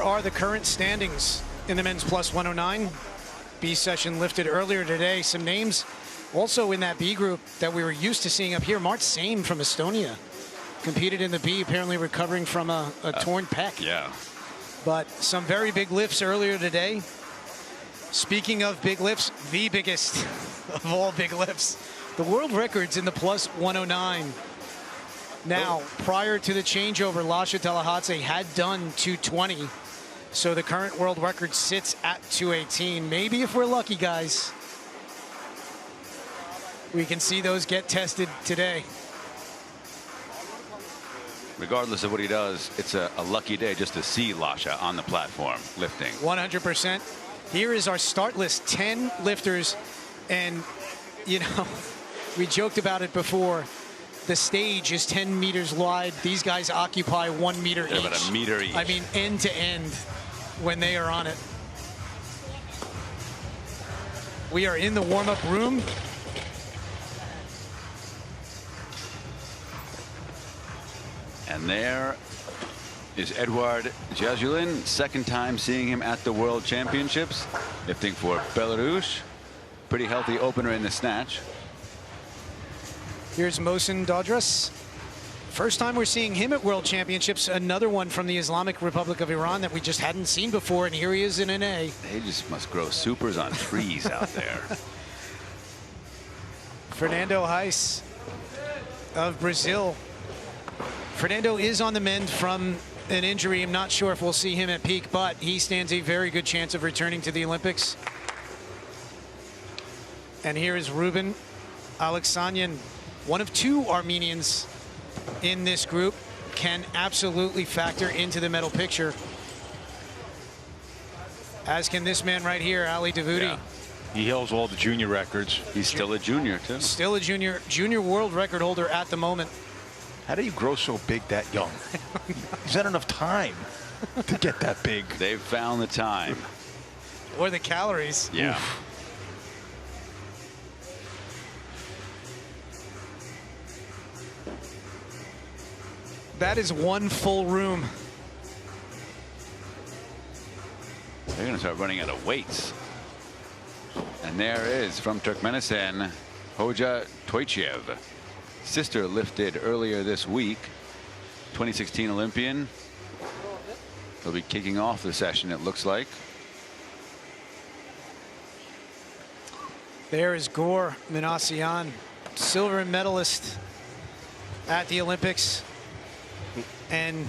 Are the current standings in the men's plus 109. B session lifted earlier today. Some names also in that B group that we were used to seeing up here. Mart Same from Estonia competed in the B, apparently recovering from a torn pec. Yeah. But some very big lifts earlier today. Speaking of big lifts, the biggest of all big lifts, the world records in the plus 109. Now, prior to the changeover, Lasha Talahadze had done 220. So the current world record sits at 218. Maybe if we're lucky, guys, we can see those get tested today. Regardless of what he does, it's a lucky day just to see Lasha on the platform lifting. 100%. Here is our start list, 10 lifters. And, you know, we joked about it before. The stage is 10 meters wide. These guys occupy 1 meter each. About a meter each. I mean, end to end when they are on it. We are in the warm-up room. And there is Edouard Jazulin, second time seeing him at the World Championships, lifting for Belarus. Pretty healthy opener in the snatch. Here's Mohsen Dodras. First time we're seeing him at World Championships. Another one from the Islamic Republic of Iran that we just hadn't seen before, and here he is in an A. They just must grow supers on trees out there. Fernando Reis of Brazil. Fernando is on the mend from an injury. I'm not sure if we'll see him at peak, but he stands a very good chance of returning to the Olympics. And here is Ruben Alexanyan, one of two Armenians in this group, can absolutely factor into the medal picture, as can this man right here, Ali Davudi. Yeah. He holds all the junior records. He's still a junior too. Still a junior world record holder at the moment. How do you grow so big that young? Is that enough time to get that big? They've found the time. Or the calories. Yeah. Oof. That is one full room. They're going to start running out of weights. And there is, from Turkmenistan, Hoja Toychev. Sister lifted earlier this week. 2016 Olympian. They'll be kicking off the session, it looks like. There is Gore Minasian, silver medalist at the Olympics. And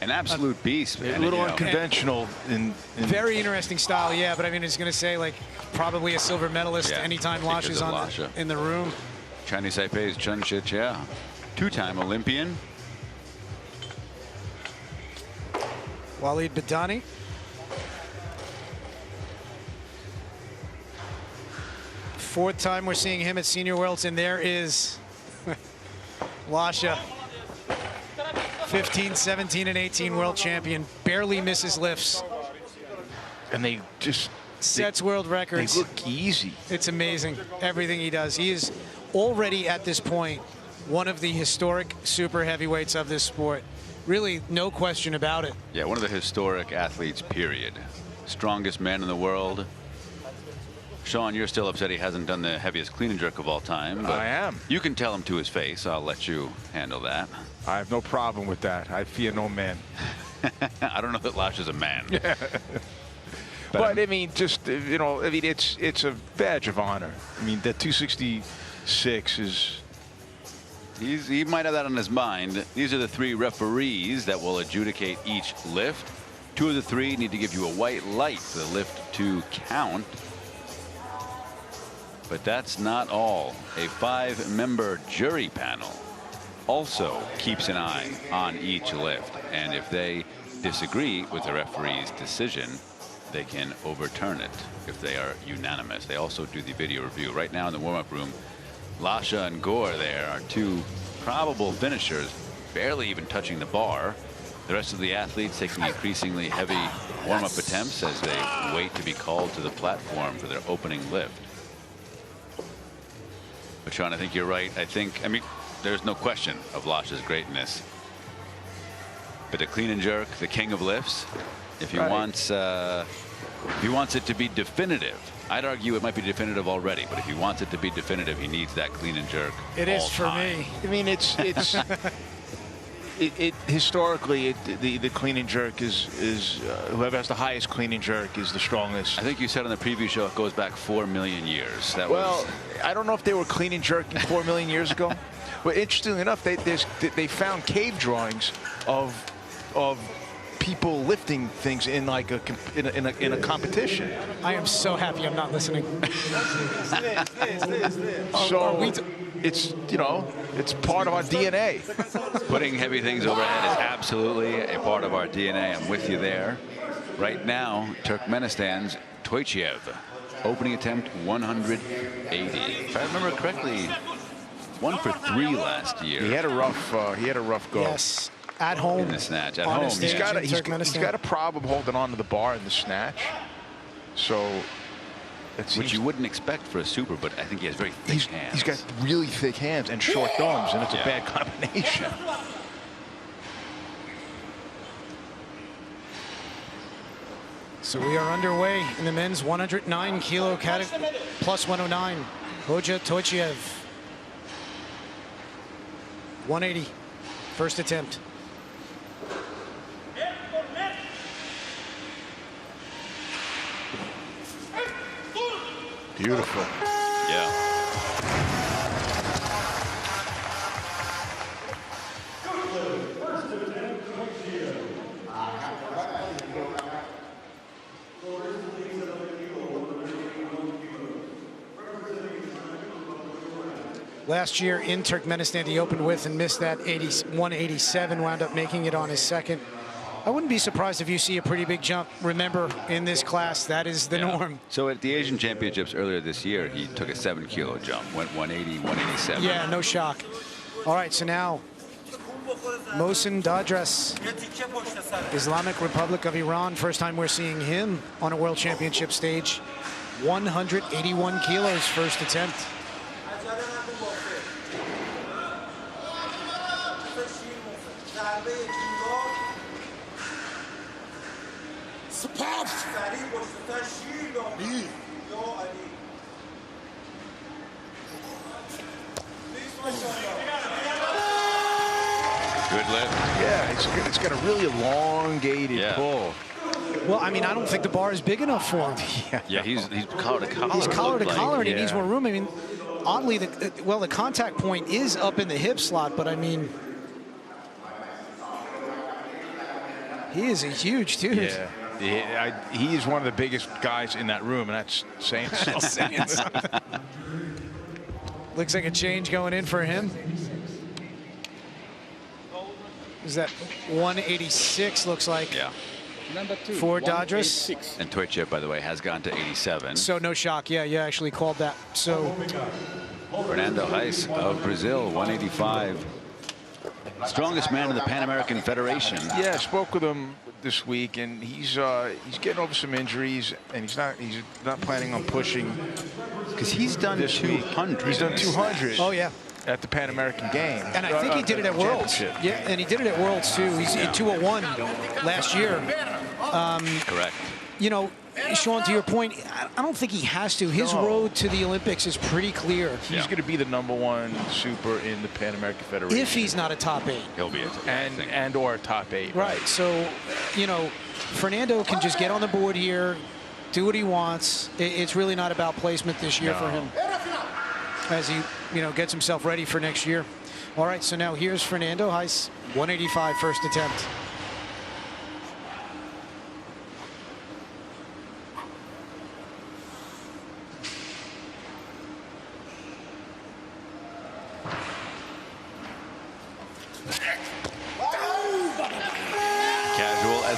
an absolute beast. A little unconventional in very interesting style, yeah. But I mean, it's going to say like probably a silver medalist anytime Lasha's on in the room. Chinese Taipei's Chun Shich, yeah, two-time Olympian. Walid Badani. Fourth time we're seeing him at Senior Worlds, and there is Lasha. 15, 17, and 18 world champion. Barely misses lifts. And they just sets world records. They look easy. It's amazing, everything he does. He is already at this point one of the historic super heavyweights of this sport. Really, no question about it. Yeah, one of the historic athletes, period. Strongest man in the world. Sean, you're still upset he hasn't done the heaviest clean and jerk of all time. But I am. You can tell him to his face. I'll let you handle that. I have no problem with that. I fear no man. I don't know that Lasha's a man. Yeah. But I mean, just, you know, I mean, it's a badge of honor. I mean, that 266 is... He might have that on his mind. These are the three referees that will adjudicate each lift. Two of the three need to give you a white light for the lift to count. But that's not all. A 5-member jury panel also keeps an eye on each lift. And if they disagree with the referee's decision, they can overturn it if they are unanimous. They also do the video review. Right now in the warm-up room, Lasha and Gore there are two probable finishers, barely even touching the bar. The rest of the athletes taking increasingly heavy warm-up attempts as they wait to be called to the platform for their opening lift. But Sean, I think you're right. I mean, there's no question of Lasha's greatness. But the clean and jerk, the king of lifts, If he wants it to be definitive, I'd argue it might be definitive already. But if he wants it to be definitive, he needs that clean and jerk. It is for me. I mean, it's historically the clean and jerk is whoever has the highest clean and jerk is the strongest. I think you said on the preview show it goes back 4 million years. Well, I don't know if they were clean and jerking 4 million years ago. But interestingly enough, they found cave drawings of people lifting things in like in a competition. I am so happy I'm not listening. So it's, you know, it's part of our DNA. Putting heavy things overhead is absolutely a part of our DNA. I'm with you there. Right now, Turkmenistan's Toychev, opening attempt 180. If I remember correctly, 1 for 3 last year. He had a rough go. Yes, at home. In the snatch, at home. He's got a problem holding on to the bar in the snatch. So, which you wouldn't expect for a super, but I think he has very thick hands. He's got really thick hands and short thumbs, and it's a bad combination. So we are underway in the men's 109 kilo category, plus 109. Hoja Toychev. 180, first attempt. Beautiful. Yeah. Last year in Turkmenistan, he opened with and missed that 187, wound up making it on his second. I wouldn't be surprised if you see a pretty big jump. Remember, in this class, that is the norm. So at the Asian Championships earlier this year, he took a 7-kilo jump, went 180, 187. Yeah, no shock. All right, so now, Mohsen Dadras, Islamic Republic of Iran. First time we're seeing him on a World Championship stage. 181 kilos, first attempt. Good lift. Yeah, it's got a really elongated pull. Well, I mean, I don't think the bar is big enough for him. Yeah, he's collar to collar. He's collar to collar, and he needs more room. I mean, oddly, the contact point is up in the hip slot, but I mean, he is a huge dude. Yeah, he is one of the biggest guys in that room, and that's saying something. Looks like a change going in for him. Is that 186, looks like. Yeah. Number 2, for Dadras. And Toychev, by the way, has gone to 87. So no shock. Yeah, you actually called that. So Fernando Reis of Brazil, 185. Strongest man in the Pan American Federation. Yeah, I spoke with him this week, and he's getting over some injuries, and he's not planning on pushing. Because he's done 200. He's done 200. Oh yeah. At the Pan American Games. And I think he did it at Worlds. Yeah, and he did it at Worlds too. He's in 201 last year. Correct. You know, Sean, to your point, I don't think he has to. His road to the Olympics is pretty clear. He's going to be the #1 super in the Pan American Federation. If he's not a top 8. He'll be or a top 8. Right. So, you know, Fernando can just get on the board here, do what he wants. It's really not about placement this year for him, as he, you know, gets himself ready for next year. All right, so now here's Fernando Reis, 185 first attempt.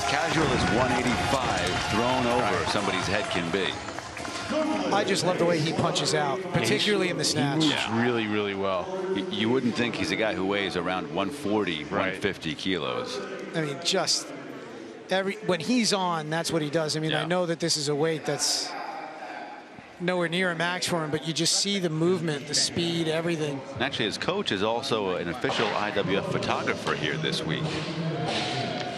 Casual as 185 thrown over somebody's head can be. I just love the way he punches out, particularly in the snatch. He moves really, really well. You wouldn't think he's a guy who weighs around 140, 150 kilos. I mean, just when he's on, that's what he does. I mean, I know that this is a weight that's nowhere near a max for him, but you just see the movement, the speed, everything. And actually, his coach is also an official IWF photographer here this week.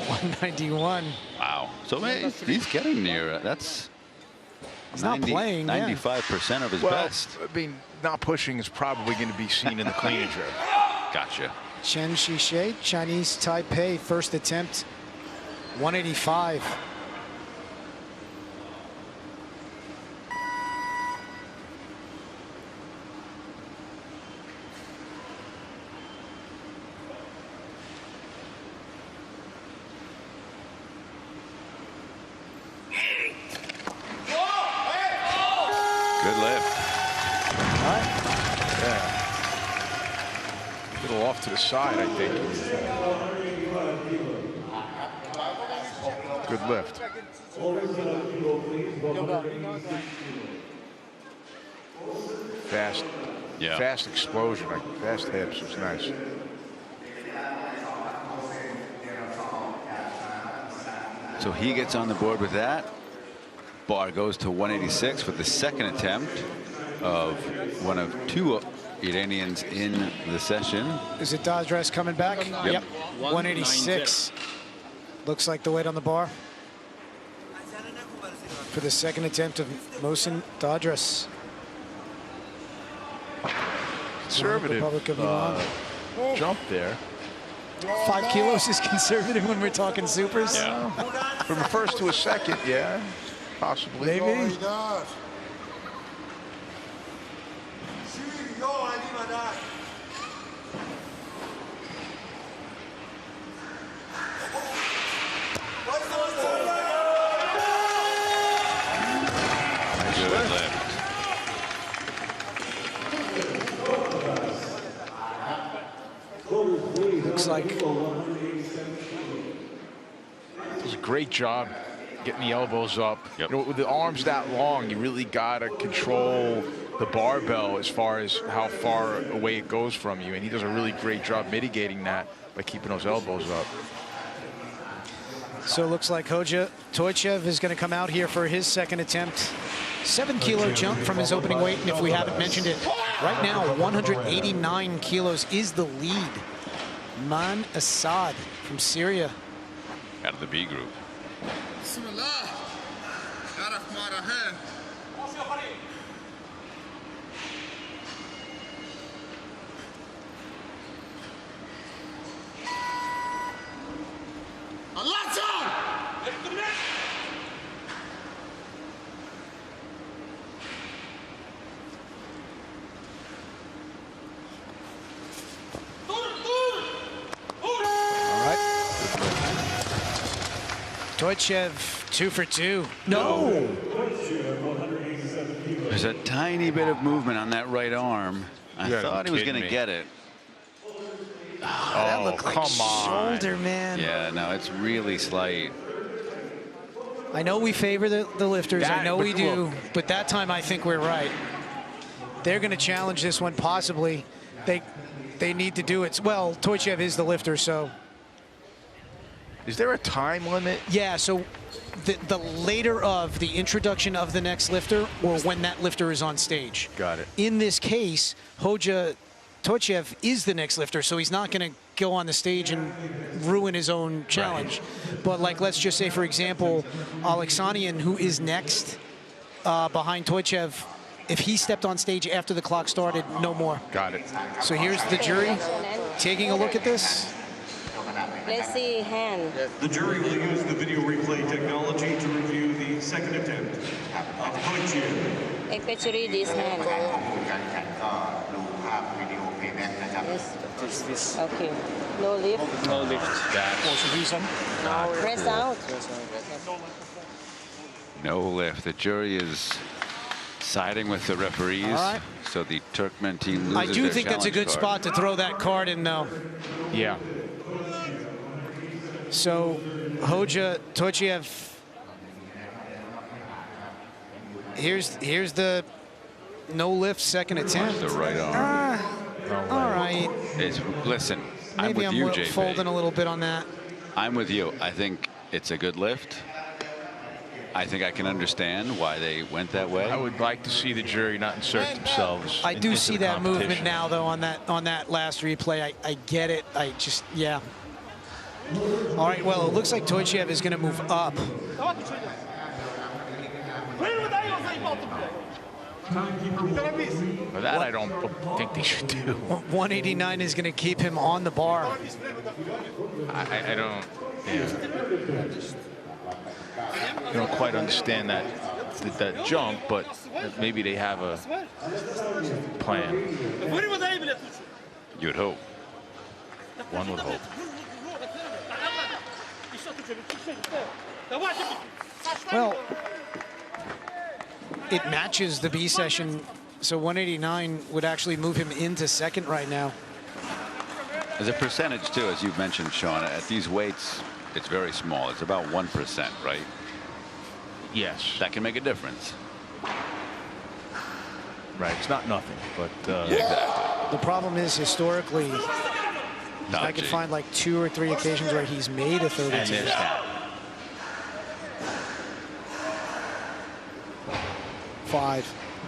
191. Wow. Wow. So he's getting near. That's He's not playing. 95% of his best. I mean, not pushing is probably going to be seen in the clean and jerk. Gotcha. Chen Shixie, Chinese Taipei, first attempt, 185. Good lift. Yeah. A little off to the side, I think. Good lift. Fast, fast explosion, like fast hips. It's nice. So he gets on the board with that. Bar goes to 186 with the second attempt of one of two Iranians in the session. Is it Dadras coming back? Yep. 186. Looks like the weight on the bar for the second attempt of Mohsen Dadras. Conservative jump there. 5 kilos is conservative when we're talking supers. Yeah. From a first to a second, yeah. Possibly. Maybe. Good lift. Looks like Does a great job getting the elbows up. Yep. You know, with the arms that long, you really got to control the barbell as far as how far away it goes from you. And he does a really great job mitigating that by keeping those elbows up. So it looks like Hoja Toychev is going to come out here for his second attempt. 7 kilo jump from his opening weight, and if we haven't mentioned it, right now 189 kilos is the lead. Man Assad from Syria. Out of the B group. Toychev 2 for 2. No. There's a tiny bit of movement on that right arm. I thought he was going to get it. That looked like shoulder, man. Yeah, no, it's really slight. I know we favor the lifters. I know we do. But that time I think we're right. They're going to challenge this one possibly. They need to do it. Well, Toychev is the lifter, so. Is there a time limit? Yeah, so the later of the introduction of the next lifter or when that lifter is on stage. Got it. In this case, Hoja Toychev is the next lifter, so he's not going to go on the stage and ruin his own challenge. Right. But like, let's just say, for example, Alexanian, who is next behind Toychev, if he stepped on stage after the clock started, no more. Got it. So here's the jury taking a look at this. Let's see hand. The jury will use the video replay technology to review the second attempt of Pattaya. Especially this hand. Yes. Okay. No lift. No lift. Press out. No lift. The jury is siding with the referees. All right. So the Turkmen team loses I do their think that's a good challenge spot to throw that card in, though. Yeah. So Hoja Toychev, here's the no lift second attempt. The right arm. All right. Listen, I'm Maybe with you, JP. Folding a little bit on that. I'm with you. I think it's a good lift. I think I can understand why they went that way. I would like to see the jury not insert themselves. I do into see the that movement competition. now, though, on that last replay. I get it. I just, yeah. All right, well, it looks like Toychev is going to move up. But that I don't think they should do. 189 is going to keep him on the bar. I don't. Yeah. I don't quite understand that jump, but maybe they have a plan. You'd hope. One would hope. Well, it matches the B session, so 189 would actually move him into second right now. As a percentage, too, as you've mentioned, Sean, at these weights, it's very small. It's about 1%, right? Yes. That can make a difference. Right. It's not nothing, but Yeah, exactly. The problem is, historically, I could find like 2 or 3 occasions where he's made a 32. and there's that. 5,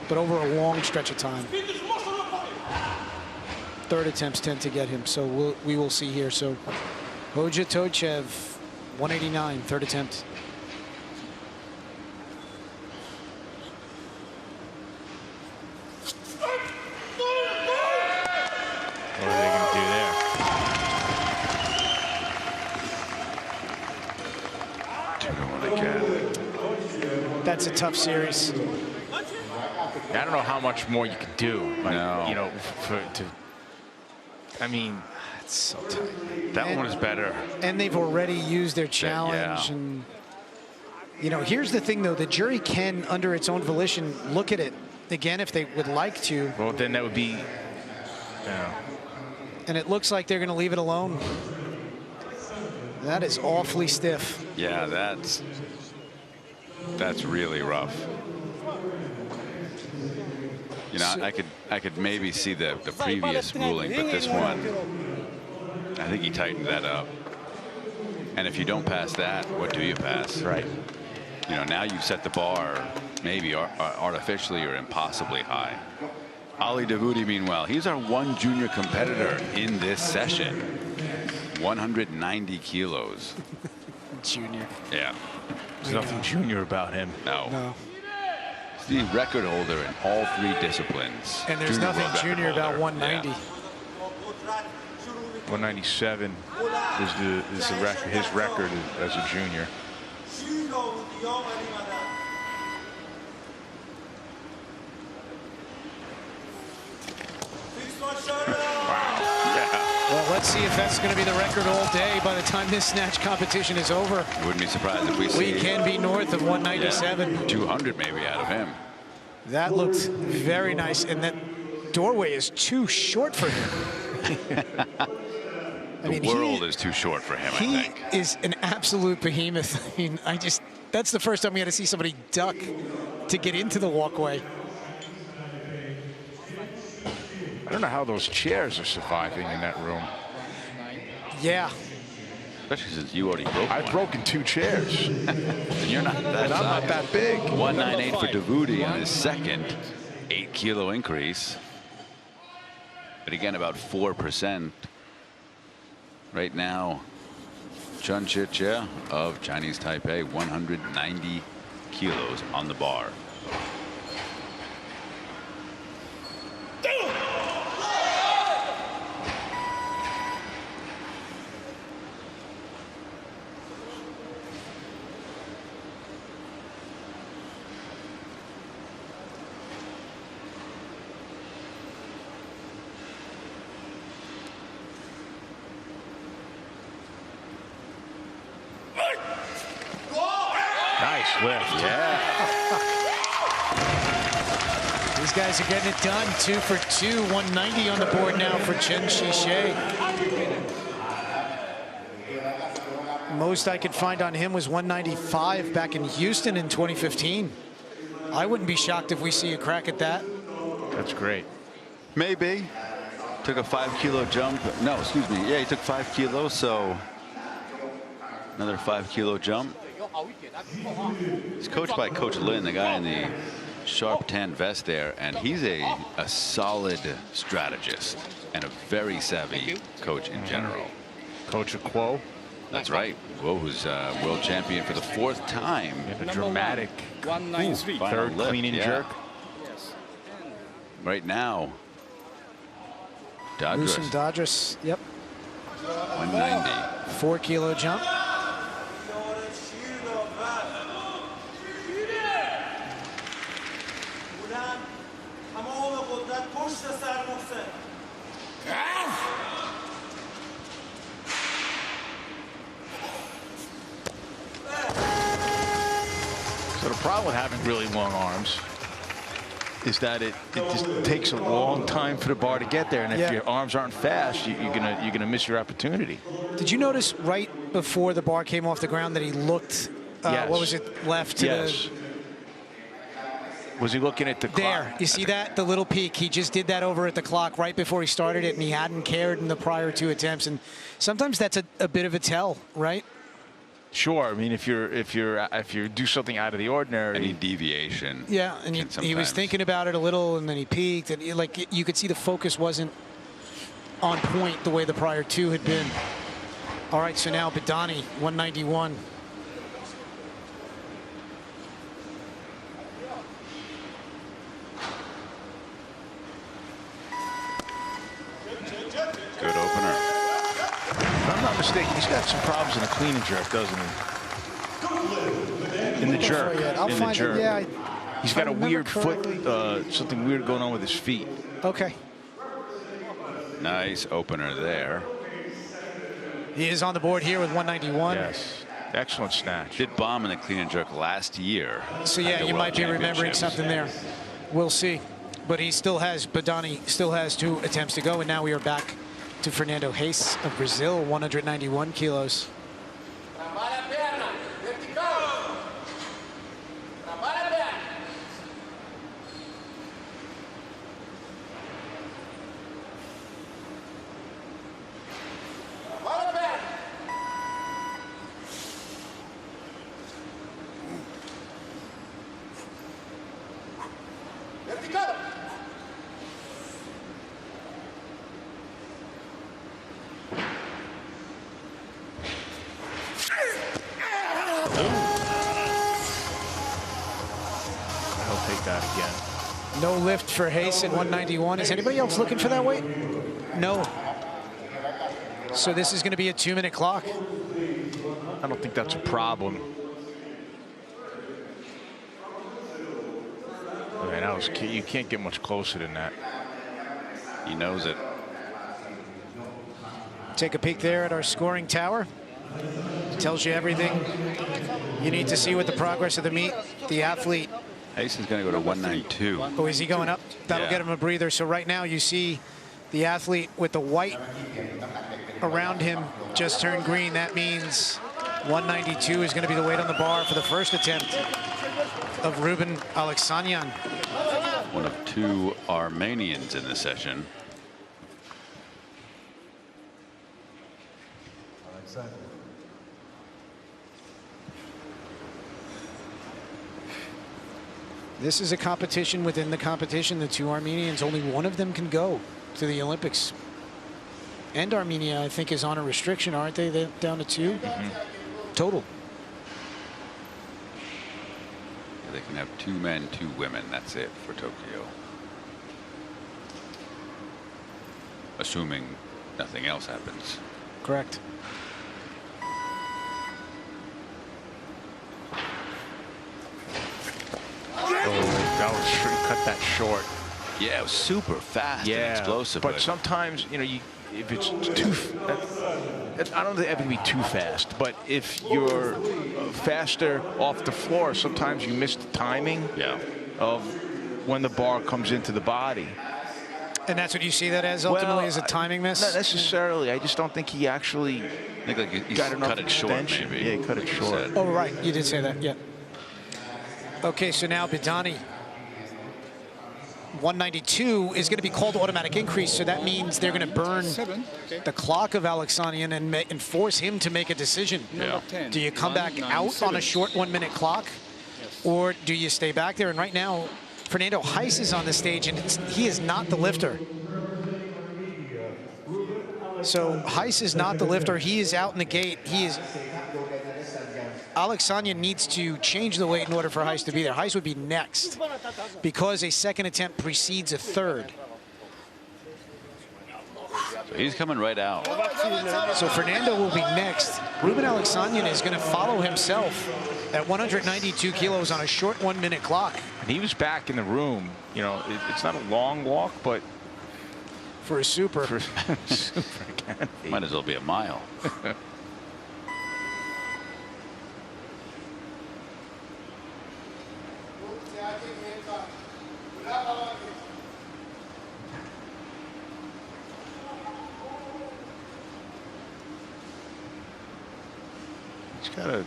but over a long stretch of time. Third attempts tend to get him, so we will see here. So Hoja Toychev, 189, third attempt. What are they going to do there? That's a tough series. I don't know how much more you can do. Like, No. You know, I mean, It's so tight. that one is better. And they've already used their challenge. Yeah. And, you know, here's the thing, though. The jury can, under its own volition, look at it again if they would like to. Well, then that would be. And it looks like they're going to leave it alone. That is awfully stiff. Yeah, that's really rough. You know, I could maybe see the previous ruling, but this one, I think he tightened that up. And if you don't pass that, what do you pass? Right. You know, now you've set the bar maybe artificially or impossibly high. Ali Davoudi, meanwhile, he's our one junior competitor in this session. 190 kilos. Junior. Yeah. There's nothing junior about him. No. No. He's the record holder in all 3 disciplines. And there's Junior nothing world record junior about holder. 190. Yeah. 197 is his record as a junior. Well, let's see if that's going to be the record all day by the time this snatch competition is over. Wouldn't be surprised if we see. We can be north of 197. Yeah, 200 maybe out of him. That looks very nice, and that doorway is too short for him. The world is too short for him, I think. He is an absolute behemoth. I mean, that's the first time we had to see somebody duck to get into the walkway. I don't know how those chairs are surviving in that room. Yeah. Especially since you already broke I've broken 2 chairs. And you're not that And I'm not that big. 198 for Davoudi in his second 8-kilo increase. But again, about 4%. Right now, Chun Chi-Chia of Chinese Taipei, 190 kilos on the bar. Nice lift. Yeah. These guys are getting it done. 2 for 2. 190 on the board now for Chen Xishe. Most I could find on him was 195 back in Houston in 2015. I wouldn't be shocked if we see a crack at that. That's great. Maybe. Took a 5-kilo jump. No, excuse me. Yeah, he took 5 kilos, so another 5-kilo jump. He's coached by Coach Lin, the guy in the sharp tan vest there, and he's a solid strategist and a very savvy coach in general. Coach Quo. That's right. Whoa, who's world champion for the 4th time. A dramatic 193. third lift, clean and yeah. jerk. Right now, Loosen Dodgers, Dodgers. Yep. 190. 4-kilo jump. So the problem with having really long arms is that it just takes a long time for the bar to get there, and if your arms aren't fast, you're gonna miss your opportunity. Did you notice right before the bar came off the ground that he looked? Yes. What was it, left to Yes. Was he looking at the clock? there? You see that, the little peak? He just did that over at the clock right before he started it, and he hadn't cared in the prior 2 attempts. And sometimes that's a bit of a tell, right? Sure. I mean, if you do something out of the ordinary, Any deviation. Yeah, and he was sometimes- thinking about it a little, and then he peaked, and like you could see the focus wasn't on point the way the prior 2 had been. All right, so now Badani, 191. Good opener. if I'm not mistaken, he's got some problems in the clean and jerk, doesn't he? In the jerk. I'll in the find jerk. it. Yeah, He's if I got a remember weird foot, correctly. something weird going on with his feet. okay. Nice opener there. He is on the board here with 191. Yes. Excellent snatch. Did bomb in the clean and jerk last year. So at yeah, the you World might be remembering Championships. something there. We'll see. But he still has, Badani still has 2 attempts to go, and now we are back to Fernando Reis of Brazil, 191 kilos. He'll take that again. No lift for Reis at 191. Is anybody else looking for that weight? No. So this is going to be a 2-minute clock. I don't think that's a problem. Man, that was, you can't get much closer than that. He knows it. Take a peek there at our scoring tower. Tells you everything you need to see with the progress of the meet. The athlete. Reis is going to go to 192. Oh, is he going up? That'll Yeah. get him a breather. So right now you see the athlete with the white around him just turned green. That means 192 is going to be the weight on the bar for the first attempt of Ruben Alexanian. One of 2 Armenians in this session. This is a competition within the competition. The 2 Armenians, only one of them can go to the Olympics. And Armenia, I think, is on a restriction, aren't they? They're down to 2 total. They can have 2 men, 2 women. That's it for Tokyo. Assuming nothing else happens. Correct. That was cut that short. Yeah, it was super fast and explosive. But sometimes, you know, if it's too, I don't think it can be too fast. But if you're faster off the floor, sometimes you miss the timing of when the bar comes into the body. And that's what you see that as ultimately as a timing miss? Not necessarily. I just don't think he actually I think like he got enough cut it short, extension. maybe. Yeah, he cut it like you short. said. Oh, right. You did say that, yeah. Okay, so now Badani. 192 is going to be called automatic increase, so that means they're going to burn the clock of Alexanian and force him to make a decision. Yeah. Do you come back out on a short 1-minute clock, or do you stay back there? And right now, Fernando Reis is on the stage, and he is not the lifter. So Heiss is not the lifter. He is out in the gate. Alexanian needs to change the weight in order for Heiss to be there. Heiss would be next because a second attempt precedes a third. So he's coming right out. So Fernando will be next. Ruben Alexanian is going to follow himself at 192 kilos on a short 1 minute clock. And he was back in the room. You know, it's not a long walk, but for a super. Might as well be a mile. He's got a.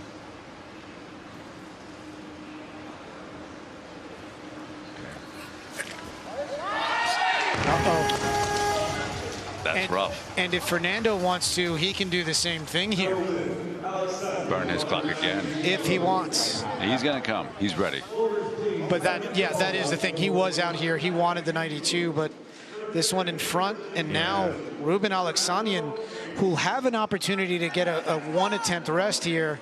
That's rough. And if Fernando wants to, he can do the same thing here. Burn his clock again. If he wants. He's going to come. He's ready. But that is the thing. He was out here. He wanted the 92, but this one in front. And now Ruben Alexanian, who'll have an opportunity to get a one attempt rest here,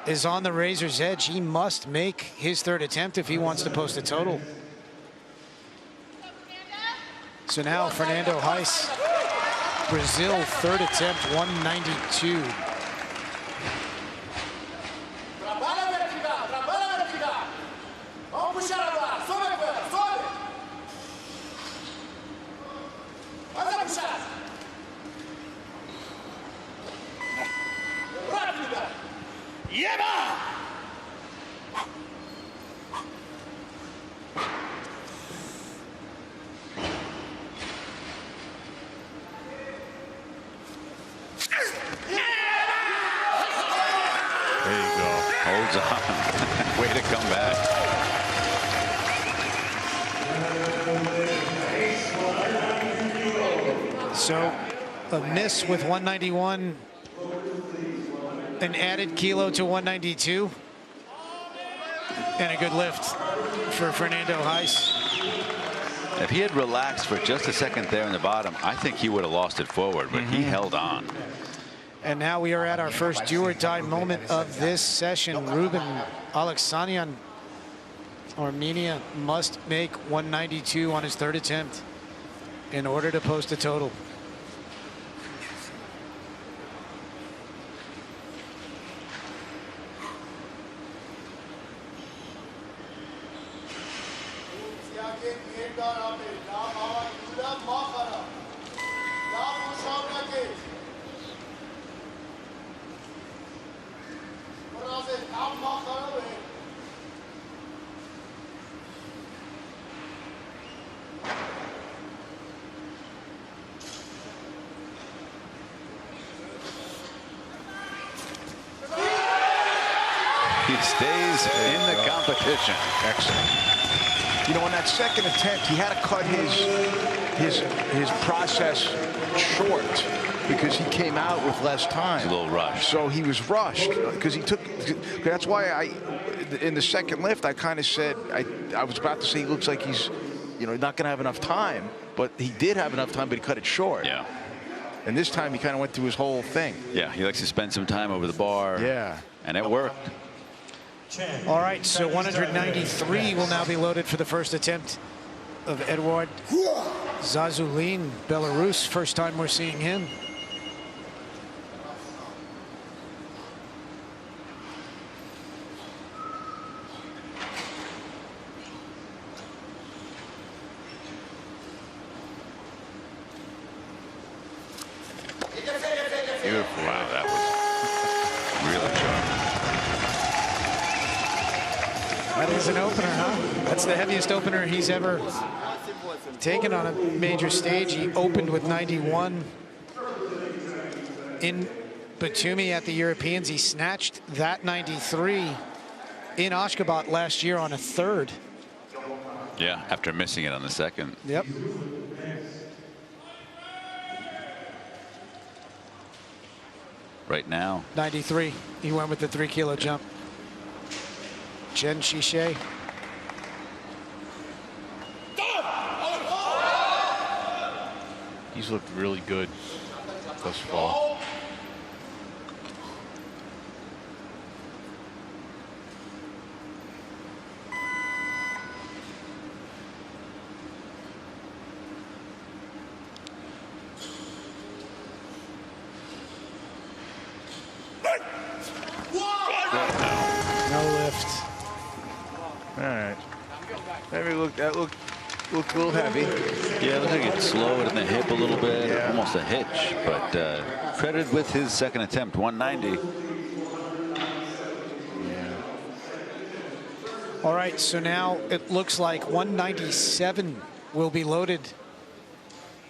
is on the razor's edge. He must make his third attempt if he wants to post a total. So now Fernando Heiss, Brazil, third attempt, 192. Holds on. Way to come back. So a miss with 191, an added kilo to 192, and a good lift for Fernando Heiss. If he had relaxed for just a second there in the bottom, I think he would have lost it forward, but he held on. And now we are at our first do-or-die moment of this session. Ruben Alexanian, Armenia, must make 192 on his third attempt in order to post a total. He stays in the competition. Excellent. You know, on that second attempt, he had to cut his process short because he came out with less time. It's a little rushed. So he was rushed because he took. That's why in the second lift, I kind of said I was about to say he looks like he's, you know, not going to have enough time, but he did have enough time, but he cut it short. Yeah. And this time he kind of went through his whole thing. Yeah, he likes to spend some time over the bar. Yeah. And it worked. All right, so 193 will now be loaded for the first attempt of Eduard Zazulin, Belarus. First time we're seeing him. Beautiful. Wow, that was really sharp. That is an opener, huh? That's the heaviest opener he's ever taken on a major stage. He opened with 91 in Batumi at the Europeans. He snatched that 93 in Ashgabat last year on a third. Yeah, after missing it on the second. Yep. Right now. 93. He went with the 3 kilo jump. Jen Shishay. He's looked really good thus far. No lift. All right. Maybe that looked a little heavy. Yeah, it looks like it slowed in the hip a little bit, Yeah. almost a hitch, but credited with his second attempt, 190. All right, so now it looks like 197 will be loaded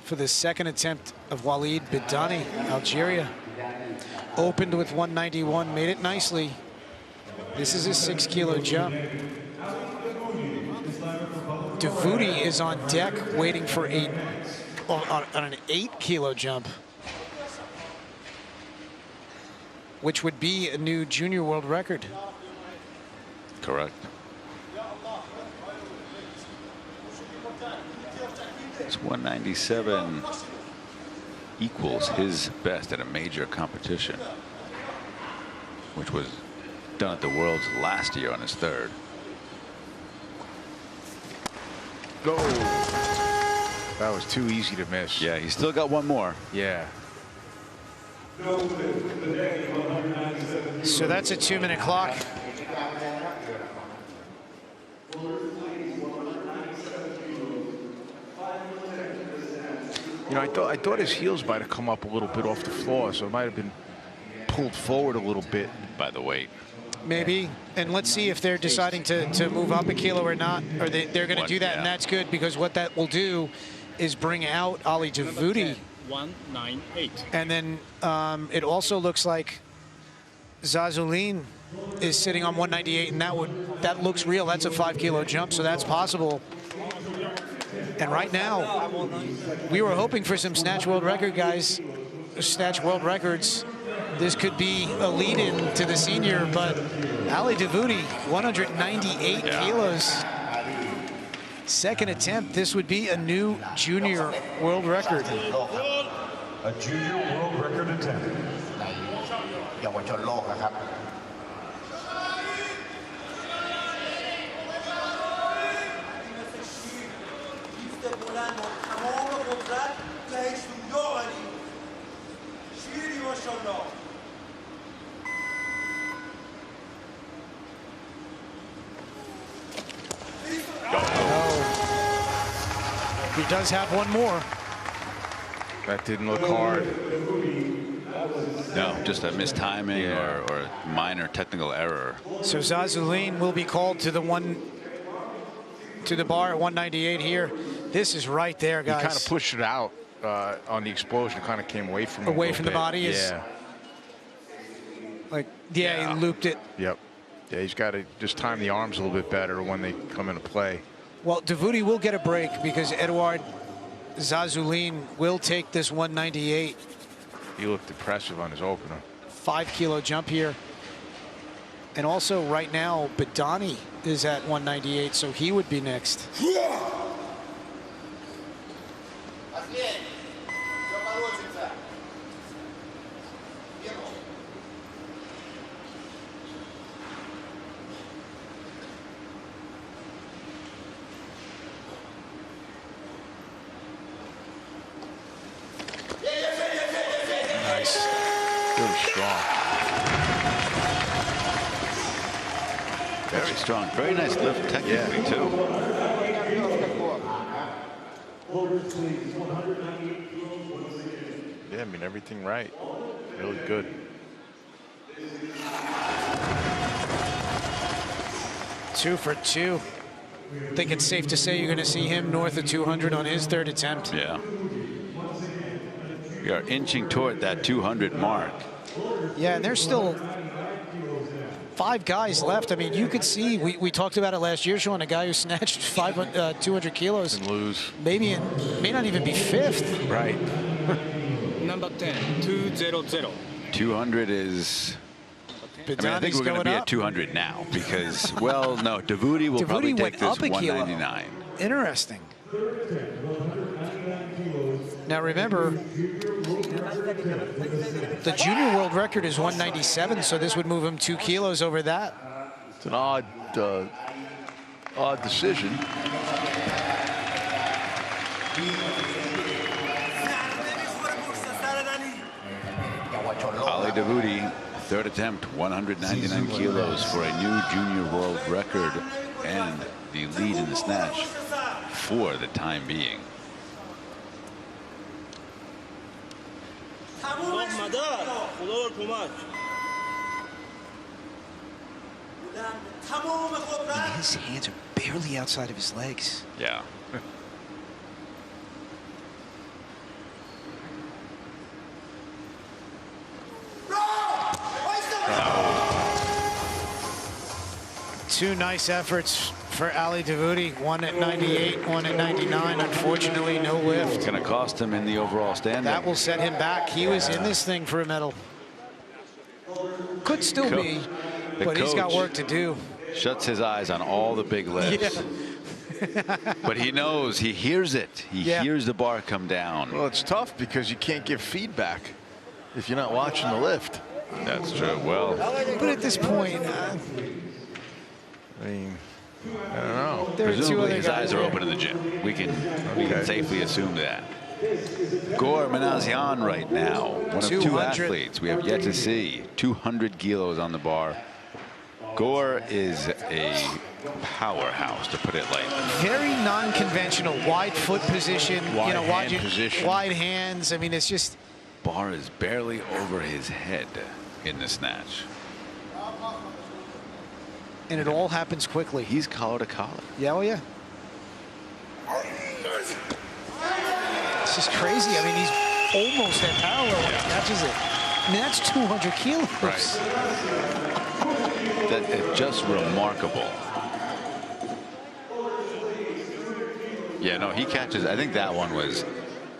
for the second attempt of Walid Bidani, Algeria. Opened with 191, made it nicely. This is a 6-kilo jump. Davoudi is on deck waiting for on an 8-kilo jump, which would be a new junior world record. Correct. This 197 equals his best at a major competition, which was done at the Worlds last year on his third. Go. That was too easy to miss. Yeah, he's still got one more. Yeah. So that's a 2-minute clock. You know, I thought his heels might have come up a little bit off the floor, so it might have been pulled forward a little bit. By the weight. Maybe, and let's see if they're deciding to move up a kilo or not, or they're going to do that, yeah. and that's good because what that will do is bring out Ali Davoudi. 198. And then it also looks like Zazulin is sitting on 198, and that looks real. That's a 5-kilo jump, so that's possible. And right now, we were hoping for some snatch world record guys, snatch world records. This could be a lead-in to the senior, but Ali Davoudi, 198 kilos. Second attempt, this would be a new junior world record. A junior world record attempt. เยาวชนโลกนะครับ He does have one more. That didn't look hard. No, just a mistiming Yeah. or a minor technical error. So Zazulin will be called to the bar at 198 here. This is right there, guys. He kind of pushed it out on the explosion. Kind of came away from him. Away from the body. Yeah. He looped it. Yep. Yeah, he's got to just time the arms a little bit better when they come into play. Well, Davoudi will get a break because Edouard Zazulin will take this 198. He looked impressive on his opener. 5-kilo jump here. And also right now, Bidani is at 198, so he would be next. Nice. Really strong. Very strong. Very nice lift technically, too. Yeah, I mean, everything right. Really good. Two for two. I think it's safe to say you're going to see him north of 200 on his third attempt. Yeah. We are inching toward that 200 mark. Yeah, and there's still 5 guys left. I mean, you could see, we talked about it last year, Sean, a guy who snatched 200 kilos. And lose. Maybe may not even be 5th. Right. Number 10, 200. 200 is... I mean, I think we're going to be at 200 now because, well, no, Davoudi will probably take this 199. Interesting. Now remember, the junior world record is 197, so this would move him 2 kilos over that. It's an odd decision. Ali Davoudi, third attempt, 199 kilos for a new junior world record and the lead in the snatch for the time being. And his hands are barely outside of his legs. Yeah. Two nice efforts for Ali Davoudi. One at 98, one at 99. Unfortunately, no lift. It's going to cost him in the overall standing. That will set him back. He was in this thing for a medal. Could still be, but he's got work to do. Shuts his eyes on all the big lifts. Yeah. But he knows, he hears it. He hears the bar come down. Well, it's tough because you can't give feedback if you're not watching the lift. That's true. Well, but at this point, I mean, I don't know. Presumably his eyes are open in the gym. We can safely assume that. Gore Manazian right now, one of 2 athletes we have yet to see. 200 kilos on the bar. Gore is a powerhouse, to put it lightly. Very non-conventional, wide foot position, position. Wide hands. I mean, it's just. Bar is barely over his head in the snatch. And it all happens quickly. He's collar to collar. Yeah, oh yeah. This is crazy. I mean, he's almost at parallel when he catches it. I mean, that's 200 kilos. Right. That is just remarkable. Yeah, no, he catches. I think that one was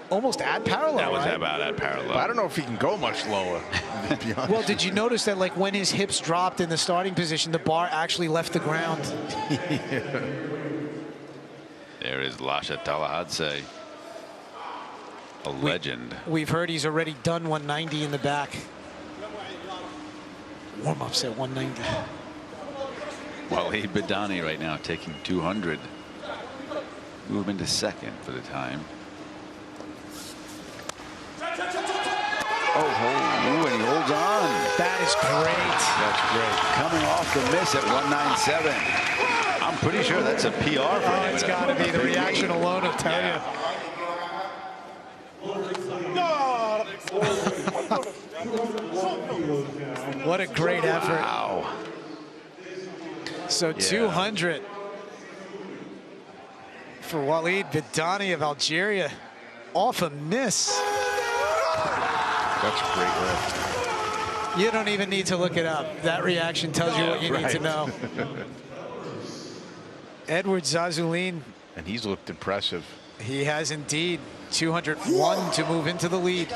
almost at parallel. That was about at parallel. But I don't know if he can go much lower. To be honest. Well, did you notice that, like, when his hips dropped in the starting position, the bar actually left the ground? There is Lasha Talahadze, a legend. We've heard he's already done 190 in the back. Warm-ups at 190. Waleed Badani right now taking 200. Move into second for the time. Oh, and he holds on. That is great. That's great. Coming off the miss at 197. I'm pretty sure that's a PR for him. It's got to be. The reaction alone will tell you. What a great effort. Wow. So 200 for Waleed Badani of Algeria off a miss. That's a great lift. You don't even need to look it up. That reaction tells you what you need to know. Edward Zazulin. And he's looked impressive. He has indeed. 201 to move into the lead.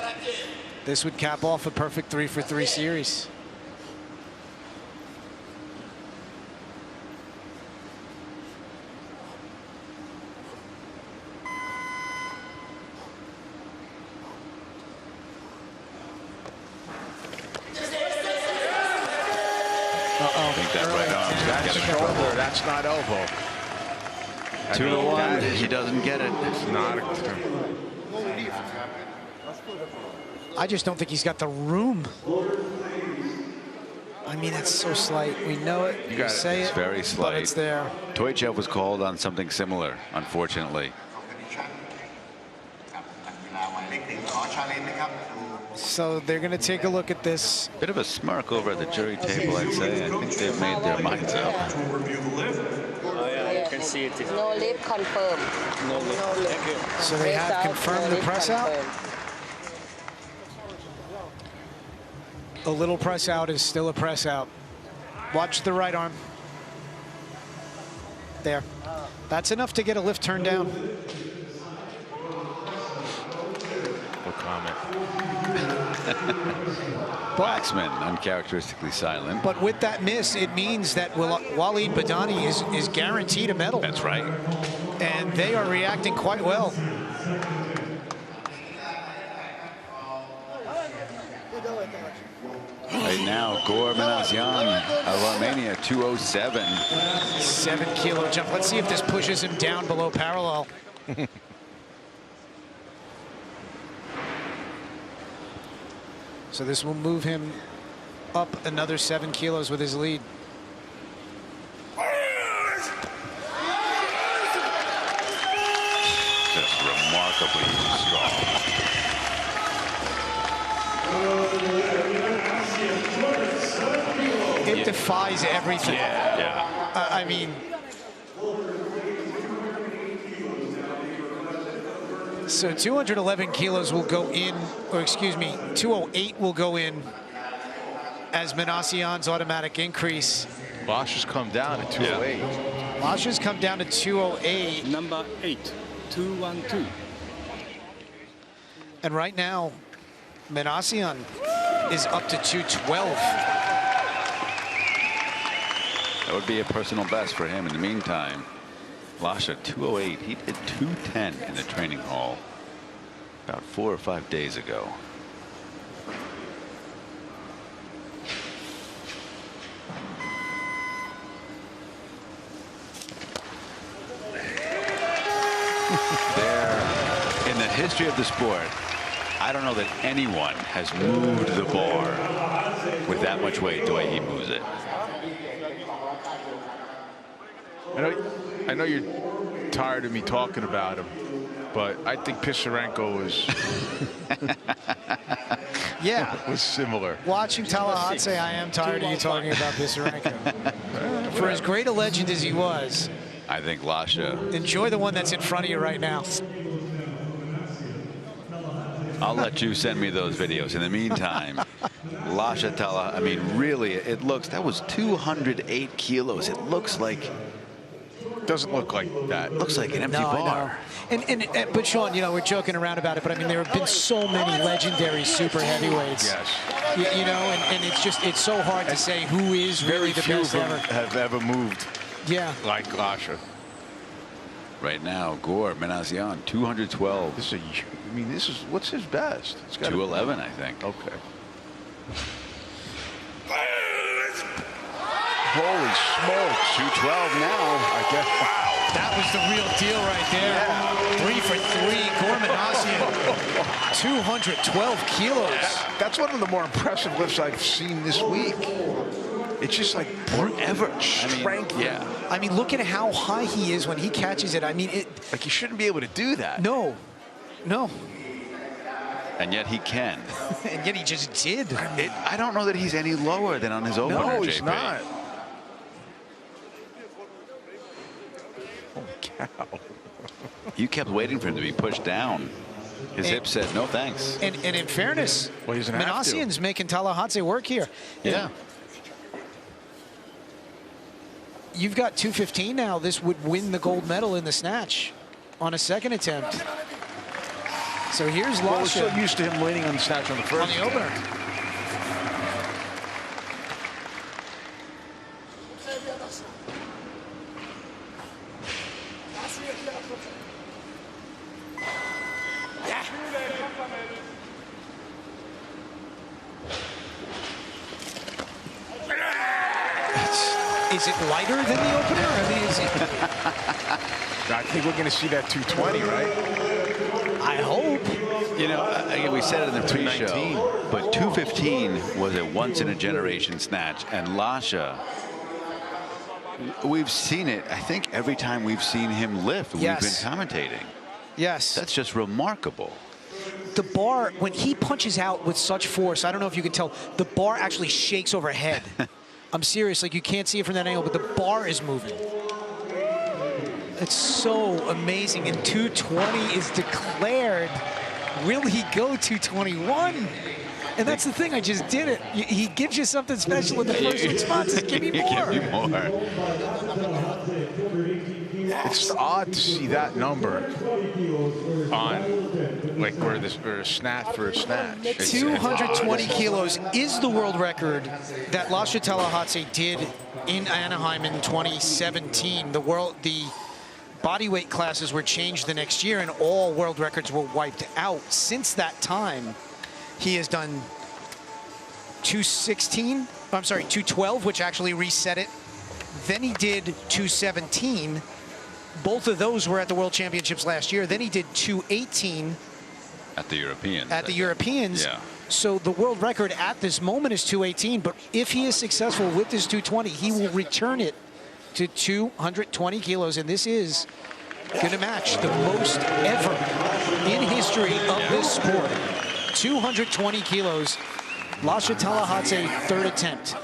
This would cap off a perfect 3-for-3 series. I think that right arm's That's shoulder, that's not elbow. 2-1, he doesn't get it. It's not a... I just don't think he's got the room. I mean, that's so slight. We know it. You say it's it. Very slight. But it's there. Toychev was called on something similar, unfortunately. So they're going to take a look at this. Bit of a smirk over at the jury table, I'd say. I think they've made their minds up. Oh, yeah, you can see it. No lift confirmed. No lift. Thank you. So they have confirmed the press out. A little press out is still a press out. Watch the right arm. There. That's enough to get a lift turned down. No comment. Waxman, uncharacteristically silent. But with that miss, it means that Waleed Badani is guaranteed a medal. That's right. And they are reacting quite well. Right now, Gore Manasyan of Armenia, 207. 7 kilo jump. Let's see if this pushes him down below parallel. So this will move him up another 7 kilos with his lead. Just remarkably strong. It defies everything. Yeah. I mean, so 211 kilos will go in, or excuse me, 208 will go in as Manasyan's automatic increase. Lasha's come down to 208. Yeah. Lasha's come down to 208. Number 8, 212. And right now, Manasyan is up to 212. That would be a personal best for him. In the meantime, Lasha, 208. He did 210 in the training hall about 4 or 5 days ago. In the history of the sport, I don't know that anyone has moved the bar with that much weight the way he moves it. I know you're tired of me talking about him, but I think Pisarenko was similar. Watching Tallahassee, I am tired of you talking about Pisarenko. For as great a legend as he was, I think Lasha. enjoy the one that's in front of you right now. I'll let you send me those videos. In the meantime, Lasha Tallahassee, I mean, really, it looks, that was 208 kilos. It looks like. Doesn't look like that. Looks like an empty bar. But Sean, you know, we're joking around about it, but I mean, there have been so many legendary super heavyweights. Yes. You know, and it's so hard to say who is really the best ever. Have ever moved. Yeah. Like Lasha. Right now, Gore Manasyan, 212. This is what's his best? It's got 211, I think. Okay. Holy smokes. 212 now. I guess. Wow. That was the real deal right there. Yeah. 3 for 3. Gore Manasyan, 212 kilos. That's one of the more impressive lifts I've seen this week. It's just like forever strength. Yeah. I mean, look at how high he is when he catches it. I mean, like, you shouldn't be able to do that. No. And yet he can. And yet he just did. I don't know that he's any lower than on his opener, No, he's JP. not. Holy cow. You kept waiting for him to be pushed down. His hip said, no thanks. And in fairness, well, he's gonna have to. Manasyan's making Tallahassee work here. Yeah. You've got 215 now. This would win the gold medal in the snatch on a second attempt. So here's Lasha. Well, we're so used to him winning on the snatch on the first. On the opener. Is it lighter than the opener? I mean, is it? I think we're going to see that 220, right? I hope. You know, again, we said it in the pre-show, but 215 was a once-in-a-generation snatch, and Lasha, we've seen it, I think, every time we've seen him lift, we've been commentating. Yes. That's just remarkable. The bar, when he punches out with such force, I don't know if you can tell, the bar actually shakes overhead. I'm serious, like you can't see it from that angle, but the bar is moving. It's so amazing, and 220 is declared. Will he go 221? And that's the thing, I just did it. He gives you something special in the first response. Give me more. Give me more. It's odd to see that number on, like, where this for a snatch. 220 kilos is the world record that Lasha Tallahassee did in Anaheim in 2017. The body weight classes were changed the next year, and all world records were wiped out. Since that time, he has done 216. I'm sorry, 212, which actually reset it. Then he did 217. Both of those were at the World Championships last year. Then he did 218 at the Europeans. At the Europeans. Yeah. So the world record at this moment is 218. But if he is successful with this 220, he will return it to 220 kilos. And this is going to match the most ever in history of this sport. 220 kilos. Lasha Tallahatse, third attempt.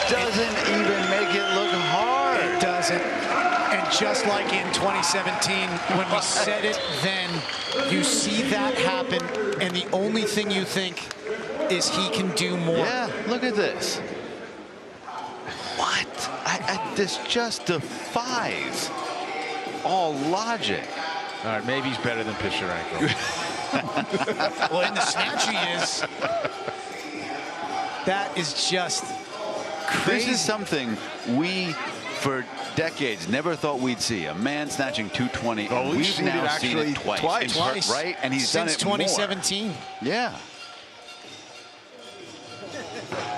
Doesn't even make it look hard. It doesn't. And just like in 2017, when we said it then, you see that happen, and the only thing you think is he can do more. Yeah, look at this. What? This just defies all logic. All right, maybe he's better than Picharenko. Well, in the snatch he is. That is just crazy. This is something we, for decades, never thought we'd see. A man snatching 220. Oh, we've now seen it twice. Right? And he's done it since 2017. More. Yeah.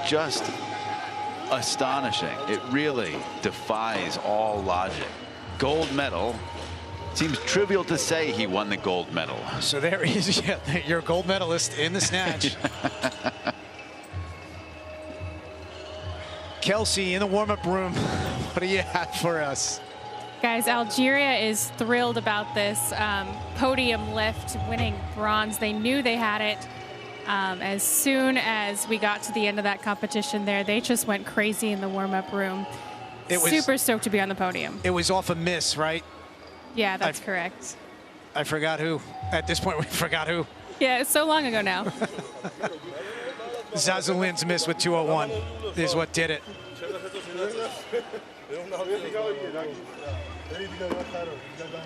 Just astonishing. It really defies all logic. Gold medal. Seems trivial to say he won the gold medal. So there he is. Yeah, you're a gold medalist in the snatch. Kelsey, in the warm-up room, what do you have for us? Guys, Algeria is thrilled about this podium lift, winning bronze. They knew they had it. As soon as we got to the end of that competition there, they just went crazy in the warm-up room. Super stoked to be on the podium. It was off a miss, right? Yeah, that's correct. I forgot who. At this point, we forgot who. Yeah, it's so long ago now. Zazulin's miss with 201 is what did it.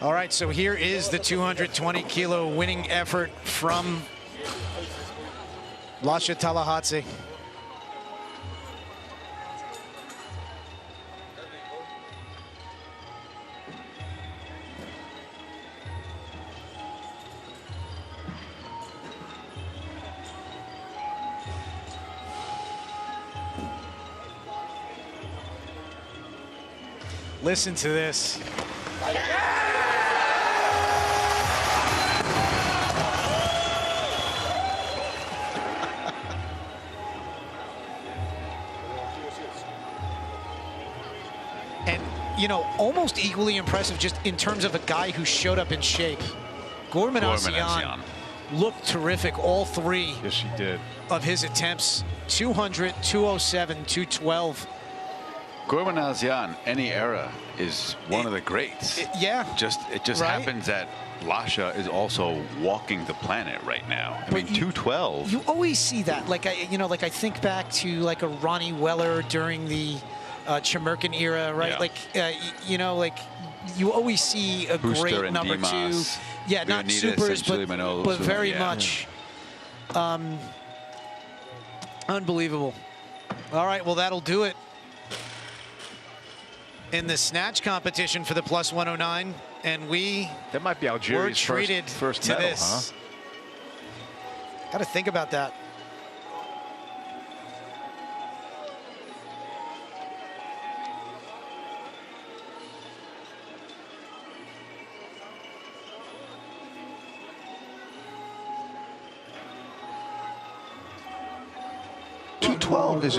All right, so here is the 220 kilo winning effort from Lasha Tallahatse. Listen to this. And, you know, almost equally impressive just in terms of a guy who showed up in shape. Gorman-Asian looked terrific, all three. Yes, he did. Of his attempts, 200, 207, 212. Gorman-Asian, any era, is one of the greats. It just right? happens that Lasha is also walking the planet right now. I mean, 212. You always see that. Like I think back to like a Ronnie Weller during the Chemerkin era, right? Yeah. Like you always see a Booster great and number Dimas, two. Yeah, not Leonidas supers, and but very much unbelievable. All right, well that'll do it in the snatch competition for the plus 109, and that might be Algeria's treated first to medal, this. huh? Got to think about that. Is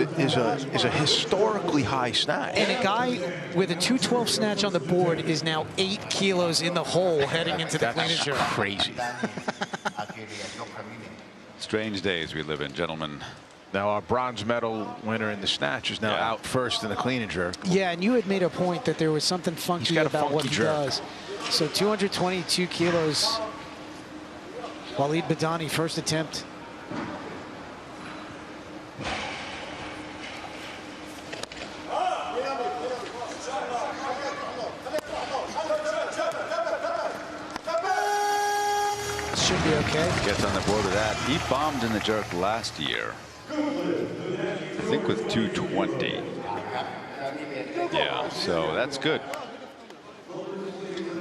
a historically high snatch. And a guy with a 212 snatch on the board is now 8 kilos in the hole heading into the clean and jerk. Crazy. Strange days we live in, gentlemen. Now our bronze medal winner in the snatch is now out first in the clean and jerk. Yeah, and you had made a point that there was something funky about what he does. So 222 kilos. Walid Badani, first attempt. should be okay. Gets on the board with that. He bombed in the jerk last year. I think with 220. Yeah, so that's good.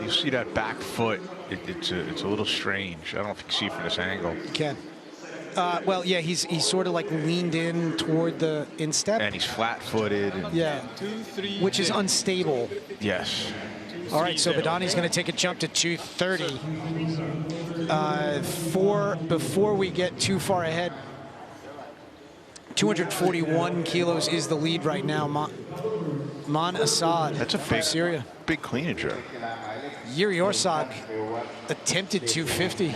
You see that back foot, it's a little strange. I don't know if you can see it from this angle. You can. Well, yeah, he's sort of like leaned in toward the instep. And he's flat-footed. Yeah, which is unstable. Yes. All right, so Badani's going to take a jump to 230. Before we get too far ahead, 241 kilos is the lead right now. Man Assad. That's a from Syria. Big clean and jerk. Yuri Orsag attempted 250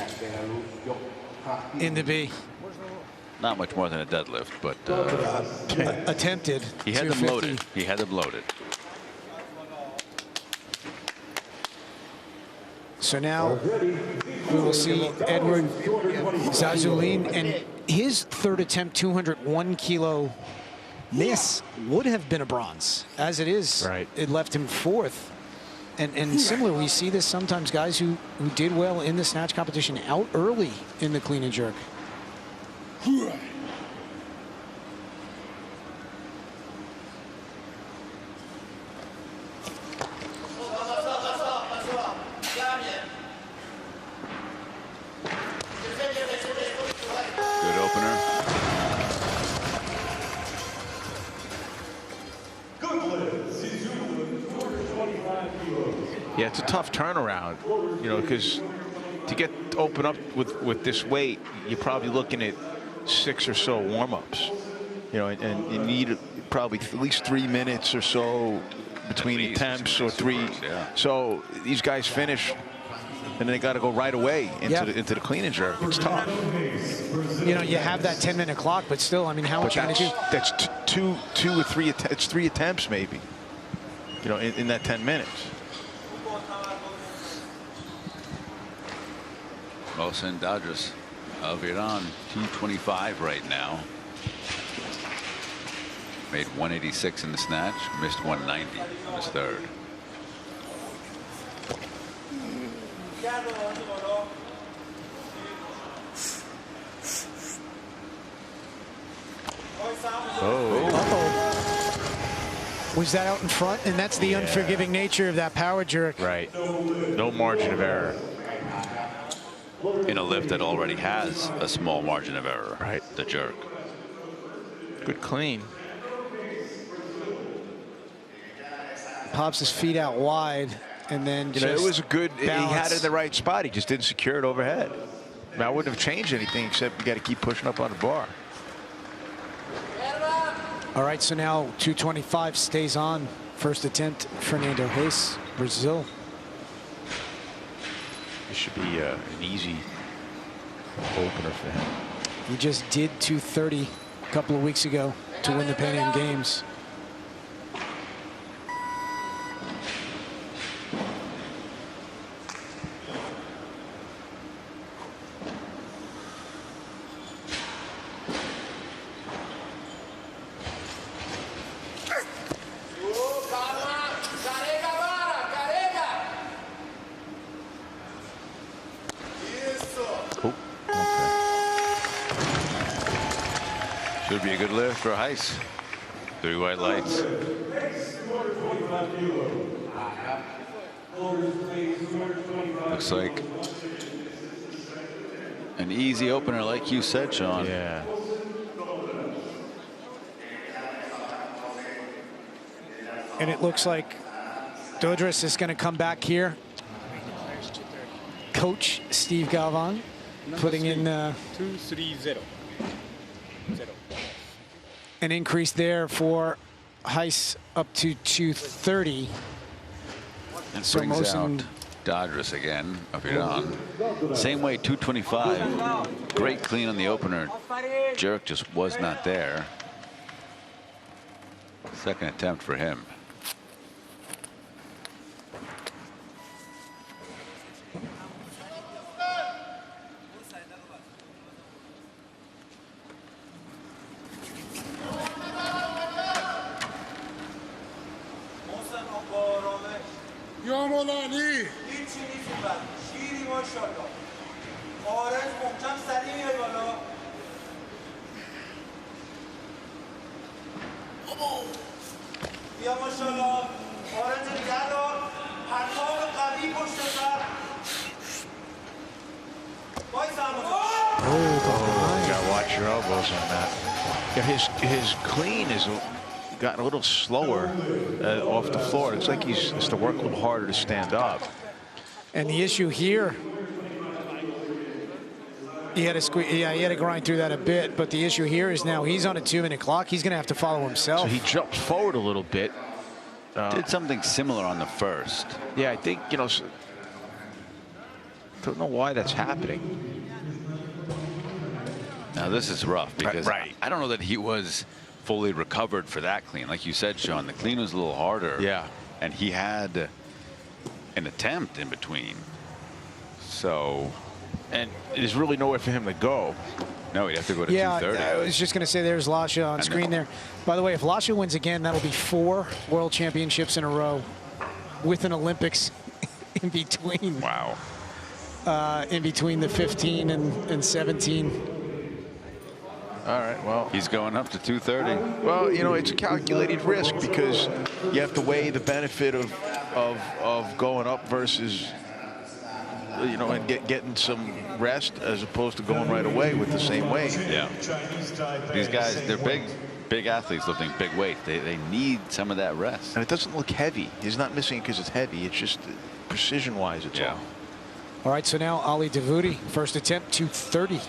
in the B. Not much more than a deadlift, but attempted. He had them loaded. He had them loaded. So now we will see Edward Zazulin, and his third attempt, 201 kilo miss, would have been a bronze. As it is, right, it left him fourth. And similar, we see this sometimes, guys who did well in the snatch competition out early in the clean and jerk. Good opener. Yeah, it's a tough turnaround, you know, because to get open up with this weight, you're probably looking at 6 or so warm-ups, you know, and you need probably at least 3 minutes or so between attempts, or 3. Yeah. So these guys finish, and then they got to go right away into the clean and jerk. It's tough. You know, you have that 10-minute clock, but still, I mean, how much are you going to do? That's two or three. It's 3 attempts maybe, you know, in that 10 minutes. Mohsen Dadras of Iran, 225 right now. Made 186 in the snatch, missed 190 in his third. Was that out in front? And that's the unforgiving nature of that power jerk. Right. No margin of error. In a lift that already has a small margin of error. Right. The jerk. Good clean. Pops his feet out wide, and then you know, it was a good. Balance. He had it in the right spot. He just didn't secure it overhead. I mean, I wouldn't have changed anything except you got to keep pushing up on the bar. All right, so now 225 stays on. First attempt, Fernando Reis, Brazil. This should be an easy opener for him. He just did 230 a couple of weeks ago to win the Pan Am Games. Should be a good lift for Heiss. 3 white lights. Looks like an easy opener, like you said, Sean. Yeah. And it looks like Dodras is going to come back here. Coach Steve Galvan putting in 230. an increase there for Heiss up to 230. And So brings Mohsen- out Dadras again of Iran. Same way, 225. Great clean on the opener. Jerk just was not there. Second attempt for him. Gotta watch your elbows on that. Yeah, his clean has gotten a little slower off the floor. It's like he has to work a little harder to stand up. And the issue here, he had to squeeze, he had to grind through that a bit, but the issue here is now he's on a 2-minute clock. He's going to have to follow himself. So he jumped forward a little bit. Did something similar on the first. Yeah, I think, you know, don't know why that's happening. Now this is rough because right. I don't know that he was fully recovered for that clean. Like you said, Sean, the clean was a little harder. Yeah. And he had an attempt in between. So. And there's really nowhere for him to go. No, he'd have to go to 230. I was just going to say there's Lasha on screen there. By the way, if Lasha wins again, that'll be 4 World Championships in a row with an Olympics in between. Wow. In between the 15 and 17. All right, well. He's going up to 230. Well, you know, it's a calculated risk because you have to weigh the benefit of going up versus, you know, and getting some rest as opposed to going right away with the same weight. Yeah. These guys, they're big athletes lifting big weight. They need some of that rest. And it doesn't look heavy. He's not missing it because it's heavy. It's just precision-wise, it's all. All right, so now Ali Davoudi, first attempt, 230.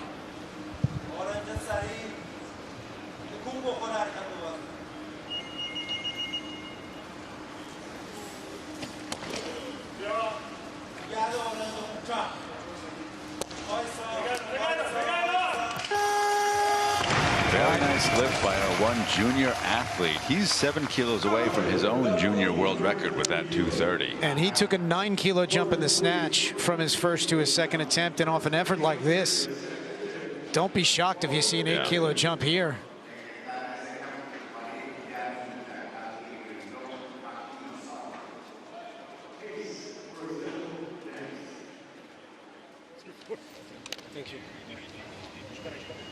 Very nice lift by our one junior athlete. He's 7 kilos away from his own junior world record with that 230. And he took a 9-kilo jump in the snatch from his first to his second attempt, and off an effort like this, don't be shocked if you see an 8-kilo jump here. Thank you.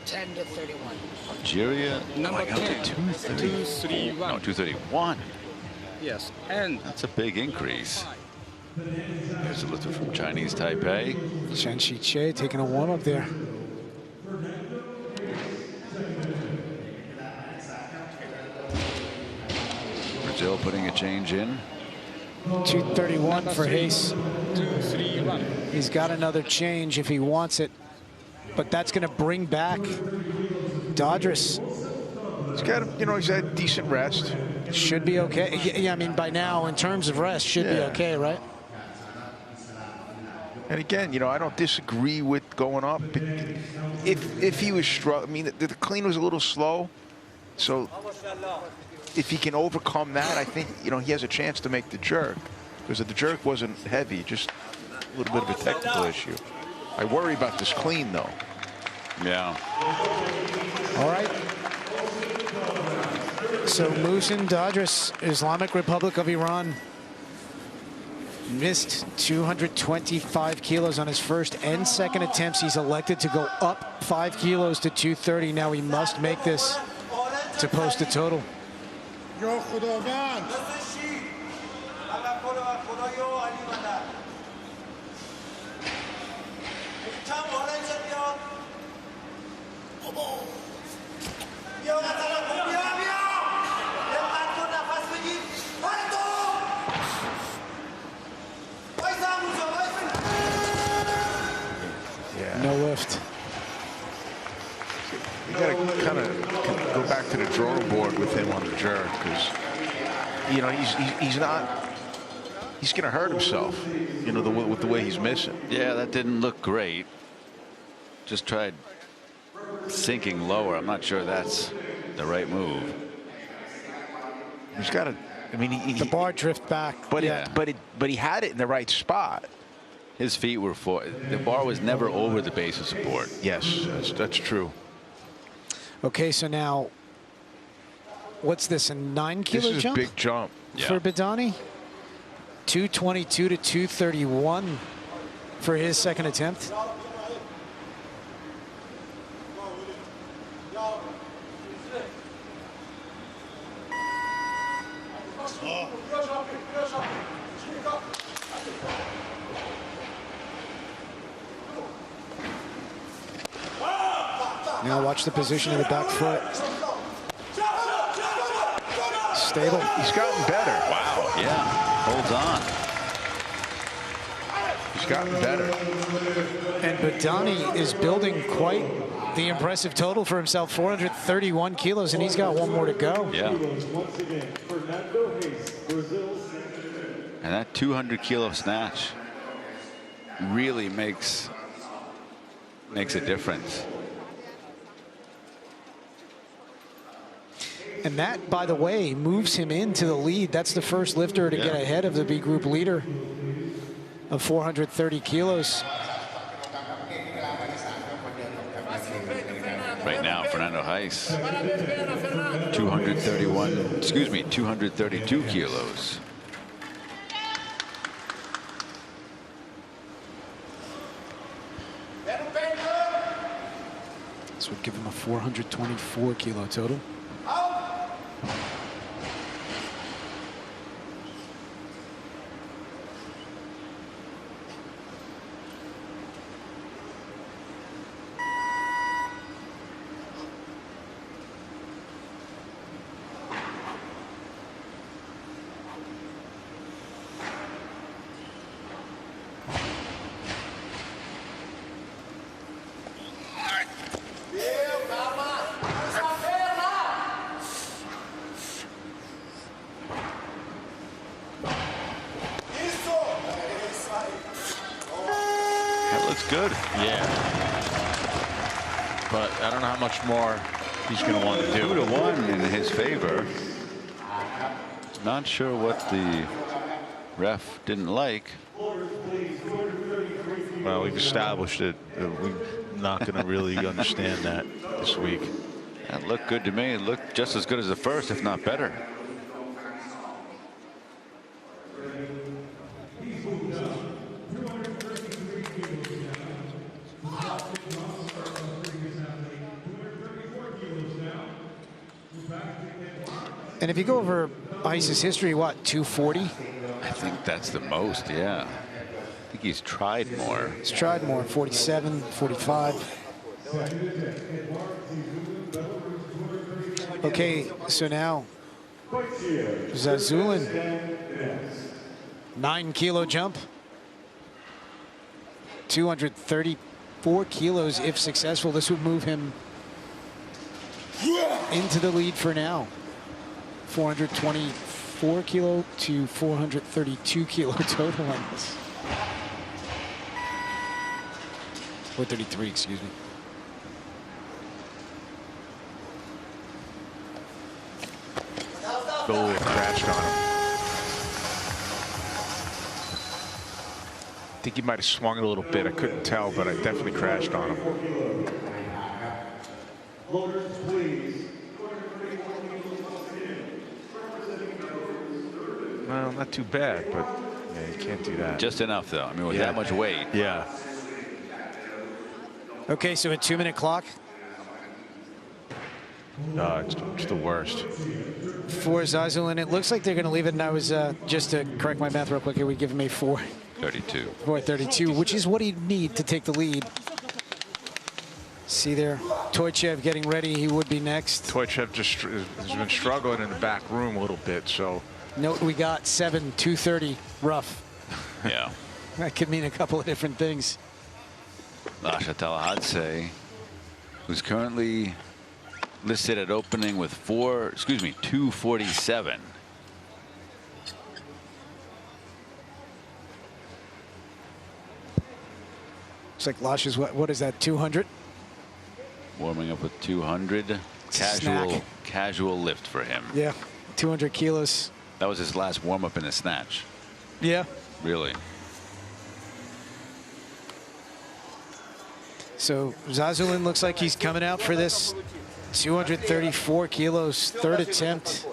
10 to 31. Algeria Number going up to 10, 231. No, 231. Yes, and that's a big increase. There's a lifter from Chinese Taipei. Chen Shiche taking a warm-up there. Brazil putting a change in. 231 for Hayes. 231. He's got another change if he wants it, but that's going to bring back Dodris. He's got, you know, he's had decent rest. Should be okay. Yeah, I mean, by now, in terms of rest, should be okay, right? And again, you know, I don't disagree with going up. If he was struggling, I mean, the clean was a little slow, so if he can overcome that, I think, you know, he has a chance to make the jerk. Because the jerk wasn't heavy, just a little bit of a technical issue. I worry about this clean, though. Yeah. All right. So Muhsin Dodris, Islamic Republic of Iran, missed 225 kilos on his first and second attempts. He's elected to go up 5 kilos to 230. Now he must make this to post a total. No lift. You got to kind of go back to the drawing board with him on the jerk because, you know, he's not. He's going to hurt himself, you know, with the way he's missing. Yeah, that didn't look great. Just tried sinking lower. I'm not sure that's the right move. He's got to. I mean, the bar drift back, but yeah. but he had it in the right spot. His feet were the bar was never over the base of support. Yes, that's true. Okay, so now, what's this, a 9-kilo jump? This is jump? a big jump. For Badani. 222 to 231 for his second attempt. Now watch the position of the back foot. Stable. He's gotten better. Wow, yeah, holds on. He's gotten better. And Badani is building quite the impressive total for himself, 431 kilos, and he's got one more to go. Yeah. And that 200 kilo snatch really makes a difference. And that, by the way, moves him into the lead. That's the first lifter to get ahead of the B group leader of 430 kilos. Right now, Fernando Heiss, 232 kilos. This would give him a 424 kilo total. Good. Yeah. But I don't know how much more he's going to want to do. 2-1 in his favor. Not sure what the ref didn't like. Well, we've established it. We're not going to really understand that this week. That looked good to me. It looked just as good as the first, if not better. And if you go over Heiss's history, what, 240? I think that's the most, yeah. I think he's tried more. He's tried more, 47, 45. Okay, so now Zazulin, 9 kilo jump, 234 kilos if successful. This would move him into the lead for now. 424 kilo to 432 kilo total on this. 433, excuse me. Goalie crashed on him. I think he might have swung it a little bit. I couldn't tell, but I definitely crashed on him. Well, not too bad, but yeah, you can't do that. Just enough, though. I mean, with that much weight. Yeah. Okay, so a 2-minute clock. It's the worst. For Zazulin, it looks like they're going to leave it, and I was, just to correct my math real quick here, we give him a 432. 432, which is what he'd need to take the lead. See there, Toychev getting ready. He would be next. Toychev just has been struggling in the back room a little bit, so. Note we got 230 rough. Yeah. That could mean a couple of different things. Lasha Talahadze, who's currently listed at opening with 247. Looks like Lasha's, what is that, 200? Warming up with 200. Casual lift for him. Yeah, 200 kilos. That was his last warm-up in the snatch. Yeah. Really. So Zazulin looks like he's coming out for this 234 kilos, third attempt.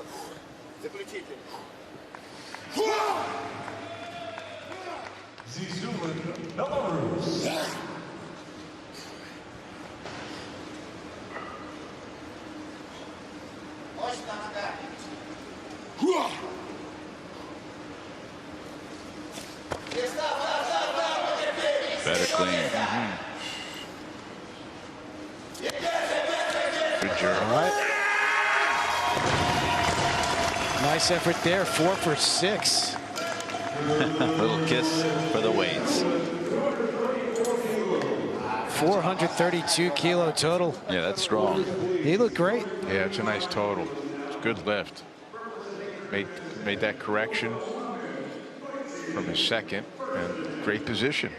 Good job. All right. Nice effort there, 4 for 6. Little kiss for the weights. 432 kilo total. Yeah, that's strong. He looked great. Yeah, it's a nice total. It's a good lift. Made that correction from his second, and great position.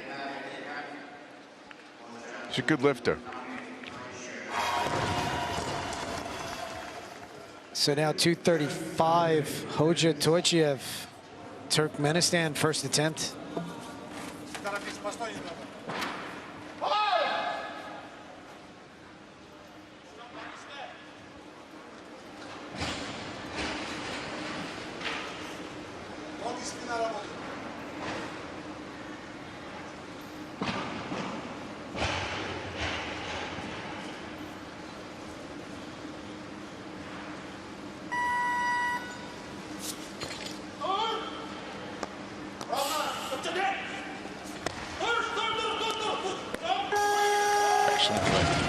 He's a good lifter. So now 235, Hoja Toychiev, Turkmenistan, first attempt.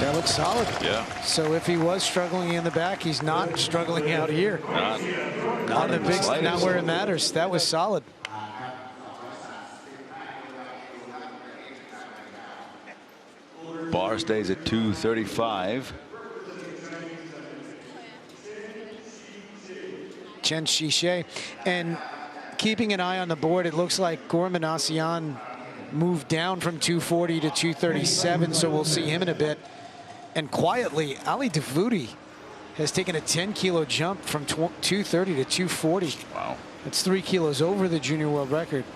That looks solid. Yeah. So if he was struggling in the back, he's not struggling out here. Not On the big, not where it matters. That was solid. Bar stays at 235. Chen Shishe. And keeping an eye on the board, it looks like Gorman Asian moved down from 240 to 237, so we'll see him in a bit. And quietly, Ali Davuti has taken a 10-kilo jump from 230 to 240. Wow. That's 3 kilos over the junior world record.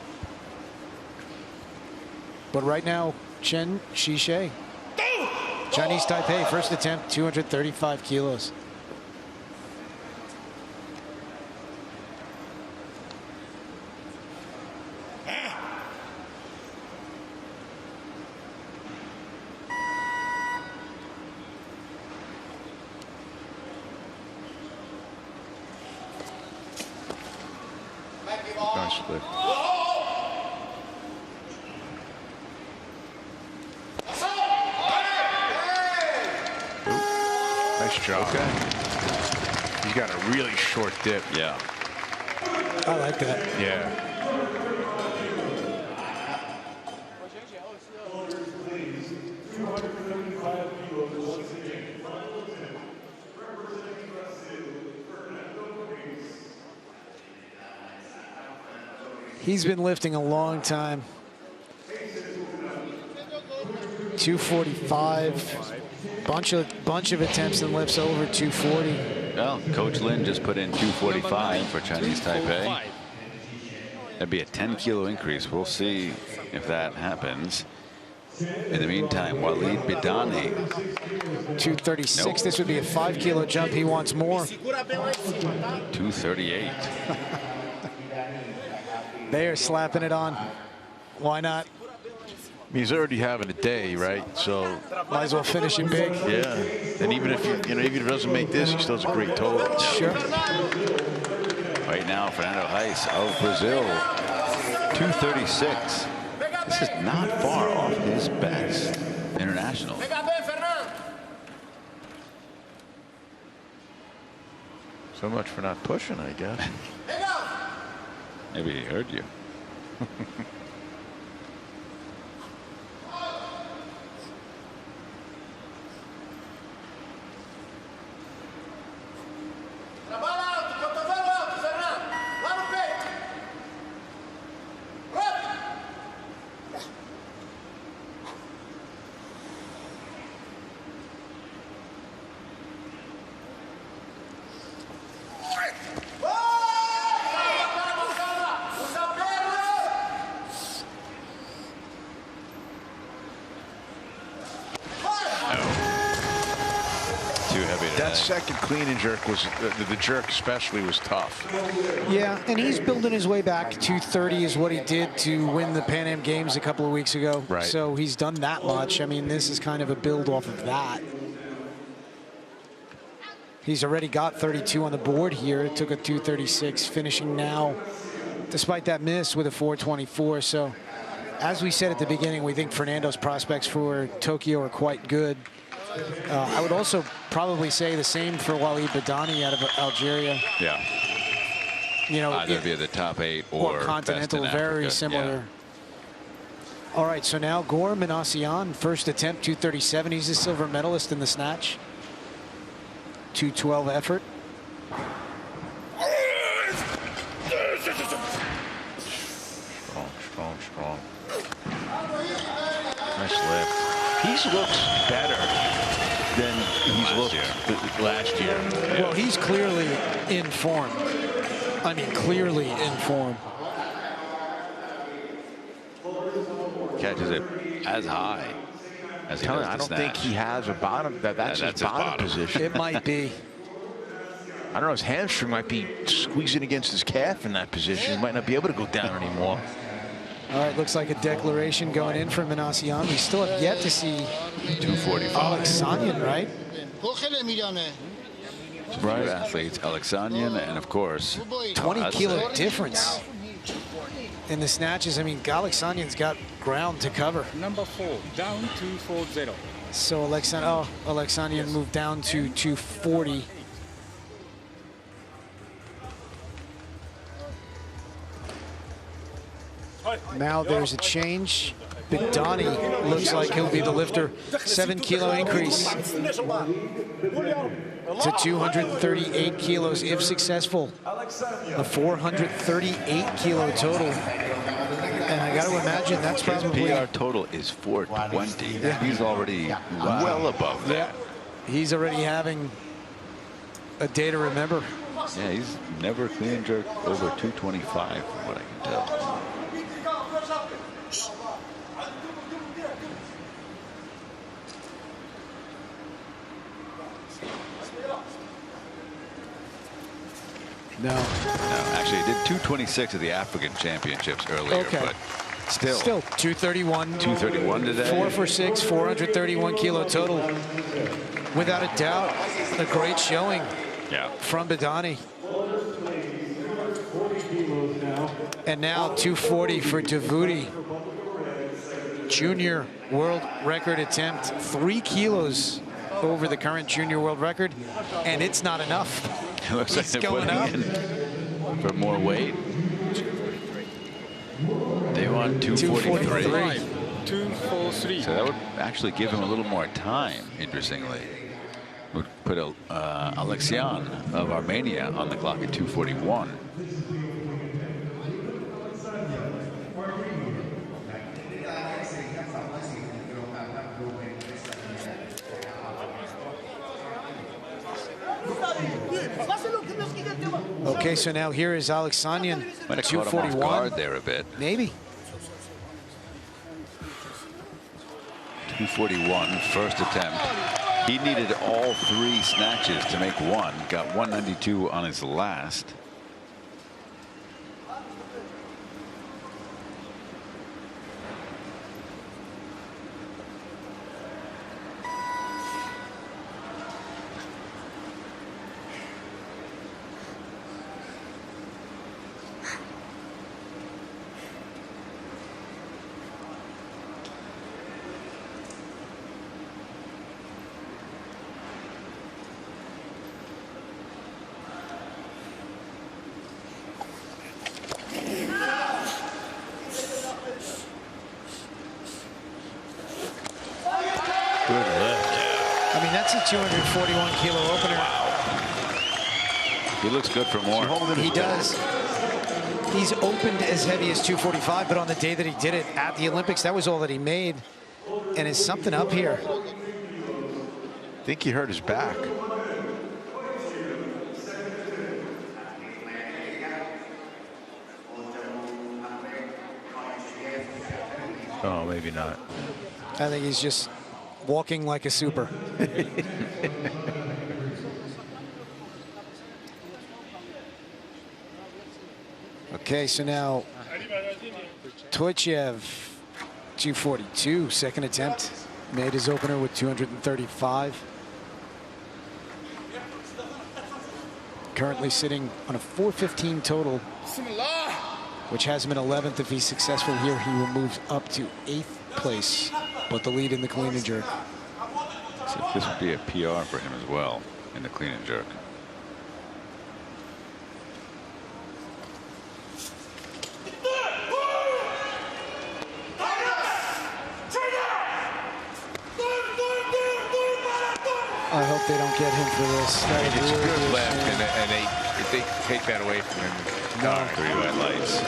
But right now, Chen Shishe, Chinese Taipei, first attempt, 235 kilos. Nice lift. Nice job. Okay. He's got a really short dip. Yeah. I like that. Yeah. He's been lifting a long time. 245. Bunch of attempts and lifts over 240. Well, Coach Lin just put in 245 for Chinese Taipei. That'd be a 10-kilo increase. We'll see if that happens. In the meantime, Walid Bidani. 236. Nope. This would be a 5-kilo jump. He wants more. 238. They are slapping it on. Why not? I mean, he's already having a day, right? So might as well finish it big. Yeah. And even if even if he doesn't make this, he still has a great total. Sure. Right now, Fernando Reis of Brazil, 236. This is not far off his best international. So much for not pushing, I guess. Maybe he heard you. That second clean and jerk was, the jerk especially was tough. Yeah, and he's building his way back. 230 is what he did to win the Pan Am Games a couple of weeks ago. Right. So he's done that much. I mean, this is kind of a build off of that. He's already got 32 on the board here. It took a 236, finishing now, despite that miss, with a 424. So as we said at the beginning, we think Fernando's prospects for Tokyo are quite good. I would also probably say the same for Walid Badani out of Algeria. Yeah. You know, either via the top 8 or continental, best in very Africa. similar. Yeah. All right, so now Gore Minassian, first attempt, 237. He's a silver medalist in the snatch. 212 effort. Strong. Nice lift. He looks better than he's looked last year. Yeah. Well, he's clearly in form. I mean, clearly in form. Catches it as high as he does the I don't snatch. think he has a bottom. That's his bottom position. It might be. I don't know. His hamstring might be squeezing against his calf in that position. He might not be able to go down anymore. All right, looks like a declaration going in for Minassian. We still have yet to see 245. Alexanian, right? Right. Athletes, Alexanian, and of course, 20 kilo difference in the snatches. I mean, Alexanian's got ground to cover. Number 4, down 240. So Alexanian moved down to 240. Now there's a change. Badani looks like he'll be the lifter. 7 kilo increase to 238 kilos if successful. A 438 kilo total. And I got to imagine that's probably... His PR total is 420. Yeah. He's already well above that. Yeah. He's already having a day to remember. Yeah, he's never clean and jerked over 225 from what I can tell. No, actually, he did 226 at the African Championships earlier, but still 231. 231 today. 4 for 6, 431 kilo total. Without a doubt, a great showing from Badani. And now 240 for Davoudi. Junior world record attempt, 3 kilos over the current junior world record, and it's not enough. It looks like they're putting in for more weight. They want 243. 243. So that would actually give him a little more time, interestingly. Would put Alexian of Armenia on the clock at 241. Okay, so now here is Alexanian, Might have caught him off guard there a bit. Maybe. 241, first attempt. He needed all 3 snatches to make one. Got 192 on his last. Good lift. I mean, that's a 241 kilo opener. Wow. He looks good for more. He does. He's opened as heavy as 245, but on the day that he did it at the Olympics, that was all that he made. And is something up here? I think he hurt his back. Oh, maybe not. I think he's just walking like a super. Okay, so now Toychev, 242, second attempt. Made his opener with 235. Currently sitting on a 415 total. which has him in 11th. If he's successful here, he will move up to 8th place, but the lead in the clean and jerk. So this would be a PR for him as well in the clean and jerk. I hope they don't get him for this. It's a good left, and they take that away from him. No. 3 red lights.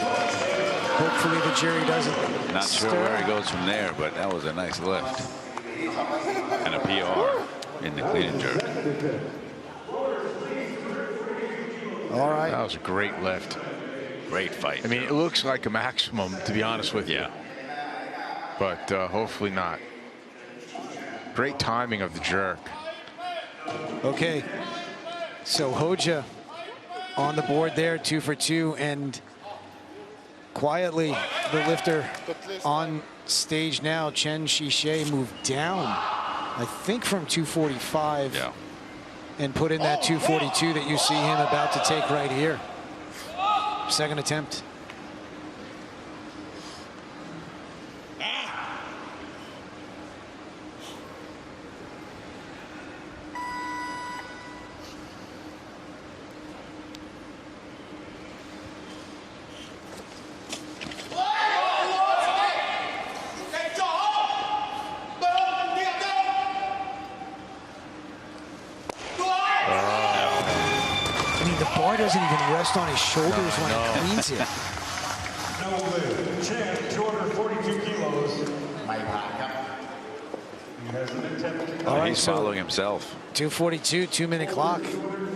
Hopefully the jury doesn't. Not sure where he goes from there, but that was a nice lift. And a PR in the clean and jerk. All right. That was a great lift. Great fight. I mean, it looks like a maximum, to be honest with you. But hopefully not. Great timing of the jerk. Okay, so Hoja on the board there, 2 for 2, and quietly the lifter on stage now, Chen Shishe, moved down, I think from 245, and put in that 242 that you see him about to take right here. Second attempt. Doesn't even rest on his shoulders when he cleans it. Champ, 242 kilos. All right, he's following himself. 242, 2-minute clock.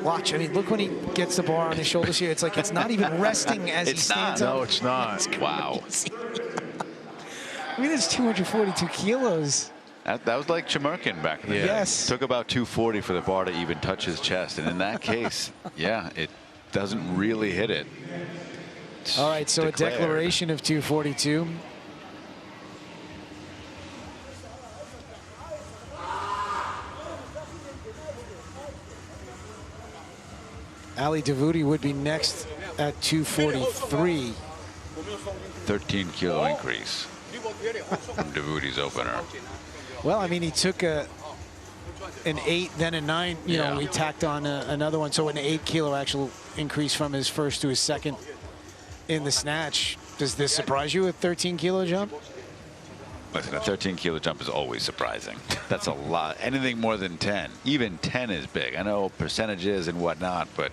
Watch, I mean, look when he gets the bar on his shoulders here. It's like it's not even resting as he stands up. No, it's not. Wow. I mean, it's 242 kilos. That was like Chemerkin back in the day. Yes. Took about 240 for the bar to even touch his chest. And in that case, yeah, it doesn't really hit it. It's all right, so declared. a declaration of 242. Ali Davuti would be next at 243. 13-kilo increase from Davuti's opener. Well, I mean, he took an 8, then a 9. You know, he tacked on another one. So an 8-kilo actual increase from his first to his second in the snatch. Does this surprise you, a 13-kilo jump? Listen, a 13-kilo jump is always surprising. That's a lot. Anything more than 10, even 10 is big. I know percentages and whatnot, but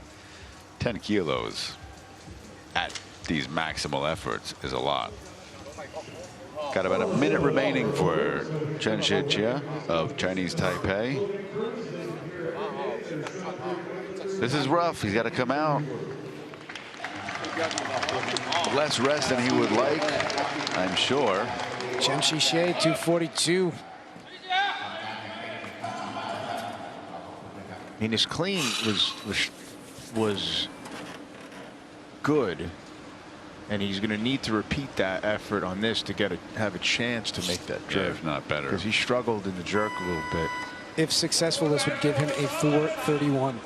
10 kilos at these maximal efforts is a lot. Got about a minute remaining for Chen Shijie of Chinese Taipei. This is rough. He's got to come out. Less rest than he would like, I'm sure. Chen Shijie, 242. I mean, his clean was good, and he's going to need to repeat that effort on this to have a chance to make that jerk. Yeah, if not better. Because he struggled in the jerk a little bit. If successful, this would give him a 431.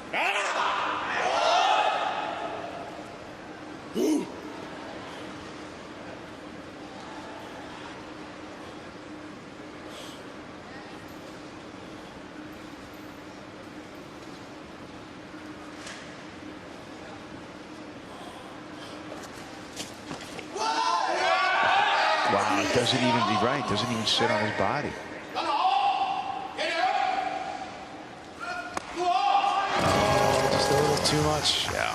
Wow, it doesn't even be right. Doesn't even sit on his body. Just a little too much. Yeah.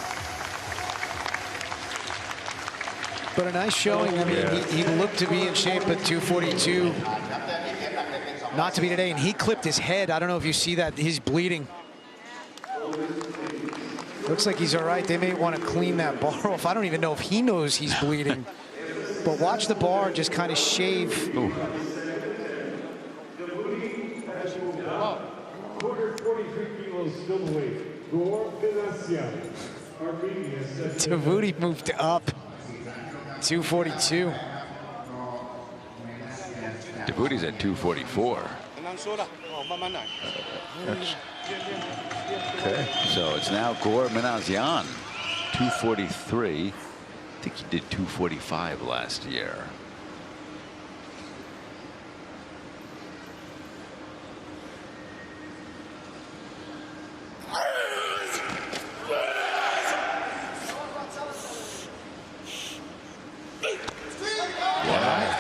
But a nice showing. I mean, he looked to be in shape at 242. Not to be today, and he clipped his head. I don't know if you see that. He's bleeding. Looks like he's all right. They may want to clean that bar off. I don't even know if he knows he's bleeding. But watch the bar just kind of shave. Ooh. Davuti moved up. 242. Davuti's at 244. Okay. So it's now Gore Minazian, 243. I think he did 245 last year.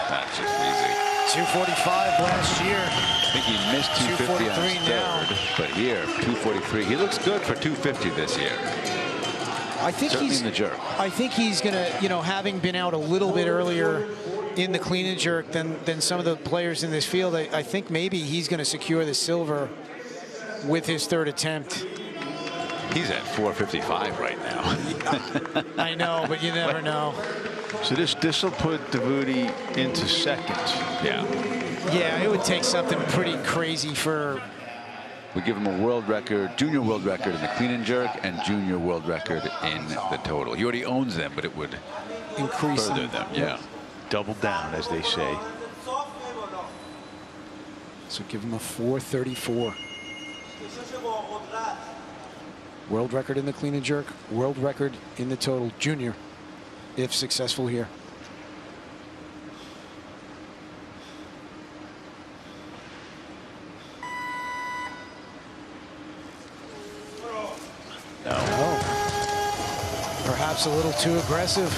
That's just easy. 245 last year. I think he missed 250 on his third, but here 243. He looks good for 250 this year. I think certainly he's in the jerk. I think he's gonna, you know, having been out a little bit earlier in the clean and jerk than some of the players in this field, I think maybe he's going to secure the silver with his third attempt. He's at 455 right now. I know, but you never know. So this will put Davoudi into second. Yeah. Yeah, it would take something pretty crazy for. We give him a world record, junior world record in the clean and jerk, and junior world record in the total. He already owns them, but it would increase further them. Yeah. Double down, as they say. So give him a 434. World record in the clean and jerk, world record in the total, junior, if successful here. Perhaps a little too aggressive.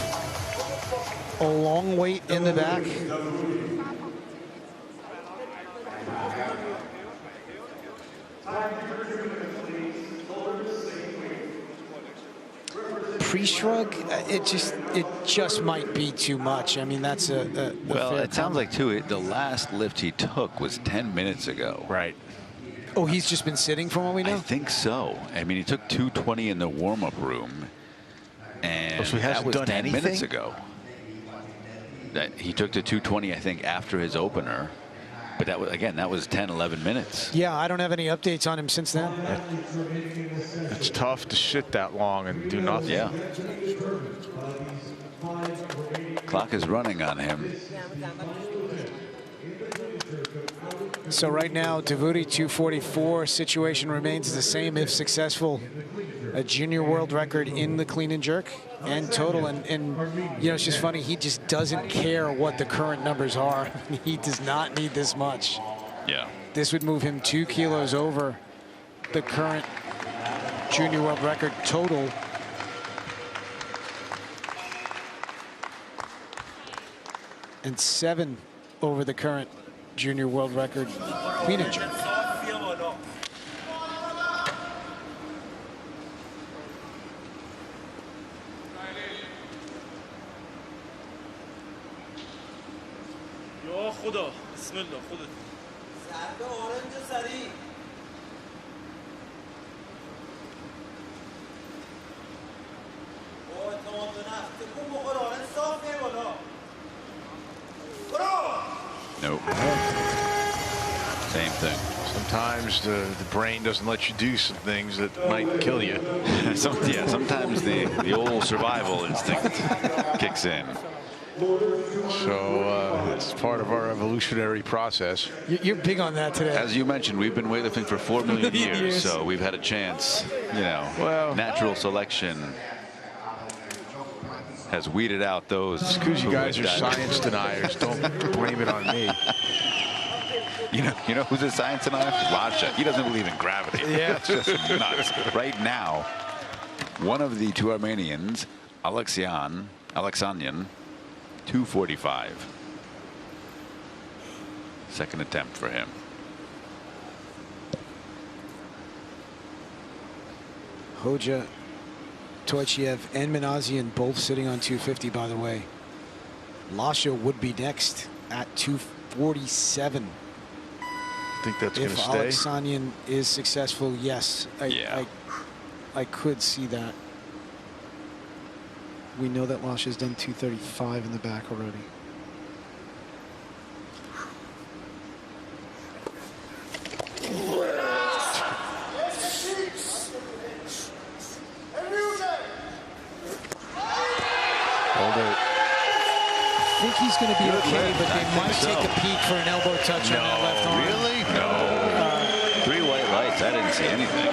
A long wait in the back. Pre-shrug, it just might be too much. I mean, that's a well, it sounds like too. The last lift he took was 10 minutes ago. Right. Oh, he's just been sitting from what we know? I think so. I mean, he took 220 in the warm-up room, and so he hasn't that was done 10 anything? minutes ago. That he took to 220, I think, after his opener. But that was, again, that was 10, 11 minutes. Yeah, I don't have any updates on him since then. It's tough to sit that long and do nothing. Yeah. Clock is running on him. So right now, Davoudi 244. Situation remains the same if successful. A junior world record in the clean and jerk and total. And you know, it's just funny. He just doesn't care what the current numbers are. He does not need this much. Yeah. This would move him 2 kilos over the current junior world record total. And 7 over the current junior world record clean and jerk. خدا بسم الله خودت ضربه اورنج سریع او اعتماد به نفس تکون بخور اورنج صاف میره بالا برو Nope. Same thing. Sometimes the brain doesn't let you do some things that might kill you. Sometimes the old survival instinct kicks in. So it's part of our evolutionary process. You're big on that today. As you mentioned, we've been weightlifting for 4 million years, so we've had a chance. You know, well, natural selection has weeded out those. It's because you guys are science deniers. Don't blame it on me. You know who's a science denier? Rasha. He doesn't believe in gravity. Yeah, it's just nuts. Right now, one of the two Armenians, Alexanyan, 245. Second attempt for him. Hoja, Toychiev, and Minazian both sitting on 250, by the way. Lasha would be next at 247. Think that's going to stay? If Alexanyan is successful, yes. I could see that. We know that Lasha's done 235 in the back already. I think he's going to be okay, but they might take a peek for an elbow touch on that left arm. Really? No. 3 white lights. I didn't see anything.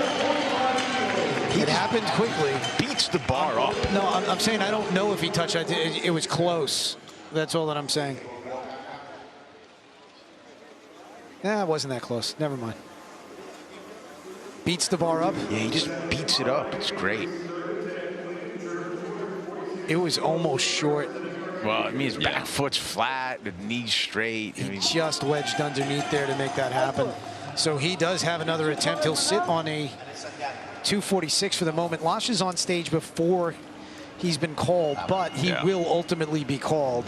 It happened quickly. Beat beats the bar up. No, I'm saying I don't know if he touched it. It was close. That's all that I'm saying. Yeah, it wasn't that close. Never mind. Beats the bar up. Yeah, he just beats it up. It's great. It was almost short. Well, I mean, his back foot's flat, the knee's straight. He just wedged underneath there to make that happen. So he does have another attempt. He'll sit on a 246 for the moment. Lasha's on stage before he's been called, but he will ultimately be called.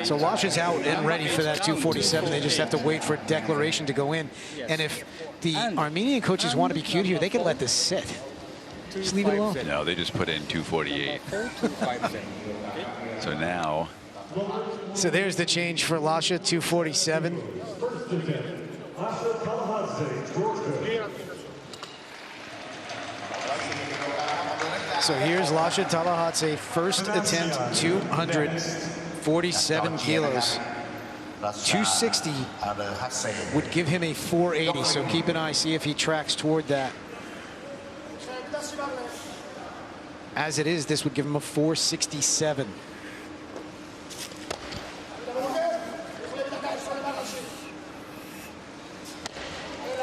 So Lasha's out and ready for that 247. They just have to wait for a declaration to go in. And if the Armenian coaches want to be cute here, they can let this sit. Just leave it alone. No, they just put in 248. So now. So there's the change for Lasha, 247. So here's Lasha Tallahatse, first attempt, 247 kilos. 260 would give him a 480, so keep an eye, see if he tracks toward that. As it is, this would give him a 467.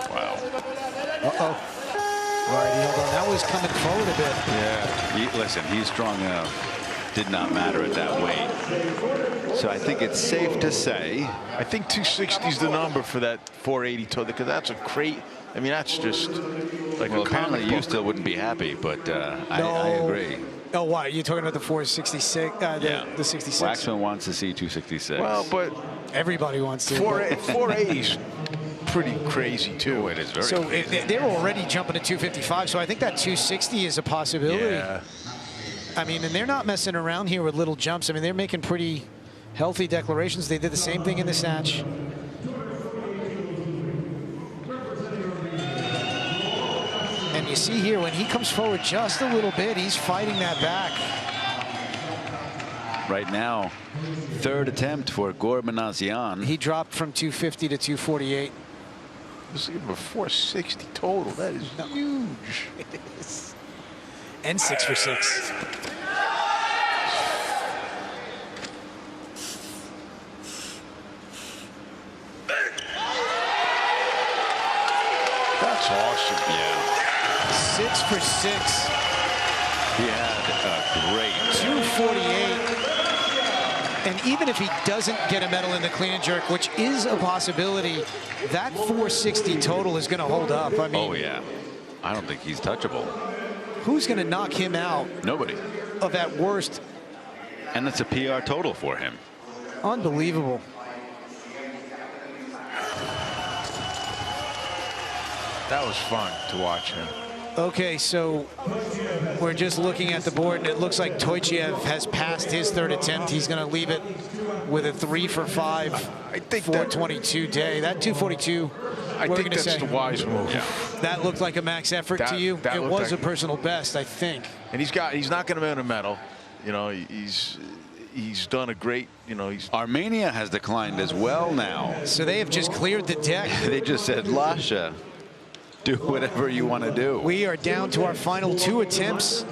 Wow. Uh-oh. All right, he held on. That was coming forward a bit. Yeah. Listen, he's strong enough. Did not matter at that weight. So I think it's safe to say. I think 260 is the number for that 480 total, because that's a crate. I mean, that's just like well, a apparently comic you book. still wouldn't be happy, but I agree. Oh, why? You're talking about the 466, the 66? Waxman wants to see 266. Well, but everybody wants to. 480's pretty crazy, too. It is very so crazy. they're already jumping to 255, so I think that 260 is a possibility. Yeah. I mean, and they're not messing around here with little jumps. I mean, they're making pretty healthy declarations. They did the same thing in the snatch. And you see here, when he comes forward just a little bit, he's fighting that back. Right now, third attempt for Gormanasian. He dropped from 250 to 248. This is a 460 total. That is huge. It is. And 6 for 6. That's awesome. Yeah. 6 for 6. He had a great 248. And even if he doesn't get a medal in the clean and jerk, which is a possibility, that 460 total is going to hold up. I mean, oh, yeah. I don't think he's touchable. Who's going to knock him out? Nobody. Of that worst. And that's a PR total for him. Unbelievable. That was fun to watch him. Okay, so we're just looking at the board, and it looks like Toychev has passed his third attempt. He's going to leave it with a 3 for 5, I think 422 day. That 242, I think that's the wise move. Yeah. That looked like a max effort to you. It was like a personal best, I think. And he's not going to win a medal. You know, he's done a great, you know, Armenia has declined as well now. So they have just cleared the deck. They just said, Lasha, do whatever you want to do. We are down to our final 2 attempts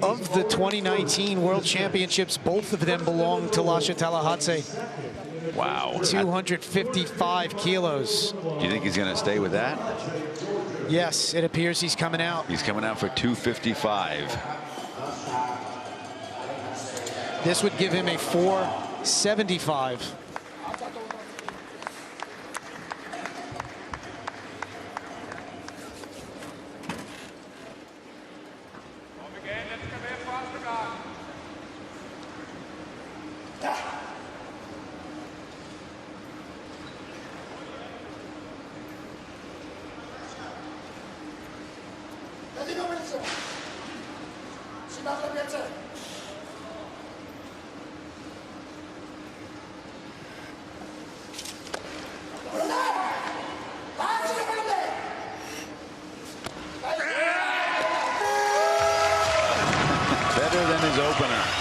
of the 2019 World Championships. Both of them belong to Lasha Tallahatse. Wow. 255 kilos. Do you think he's going to stay with that? Yes, it appears he's coming out. He's coming out for 255. This would give him a 475.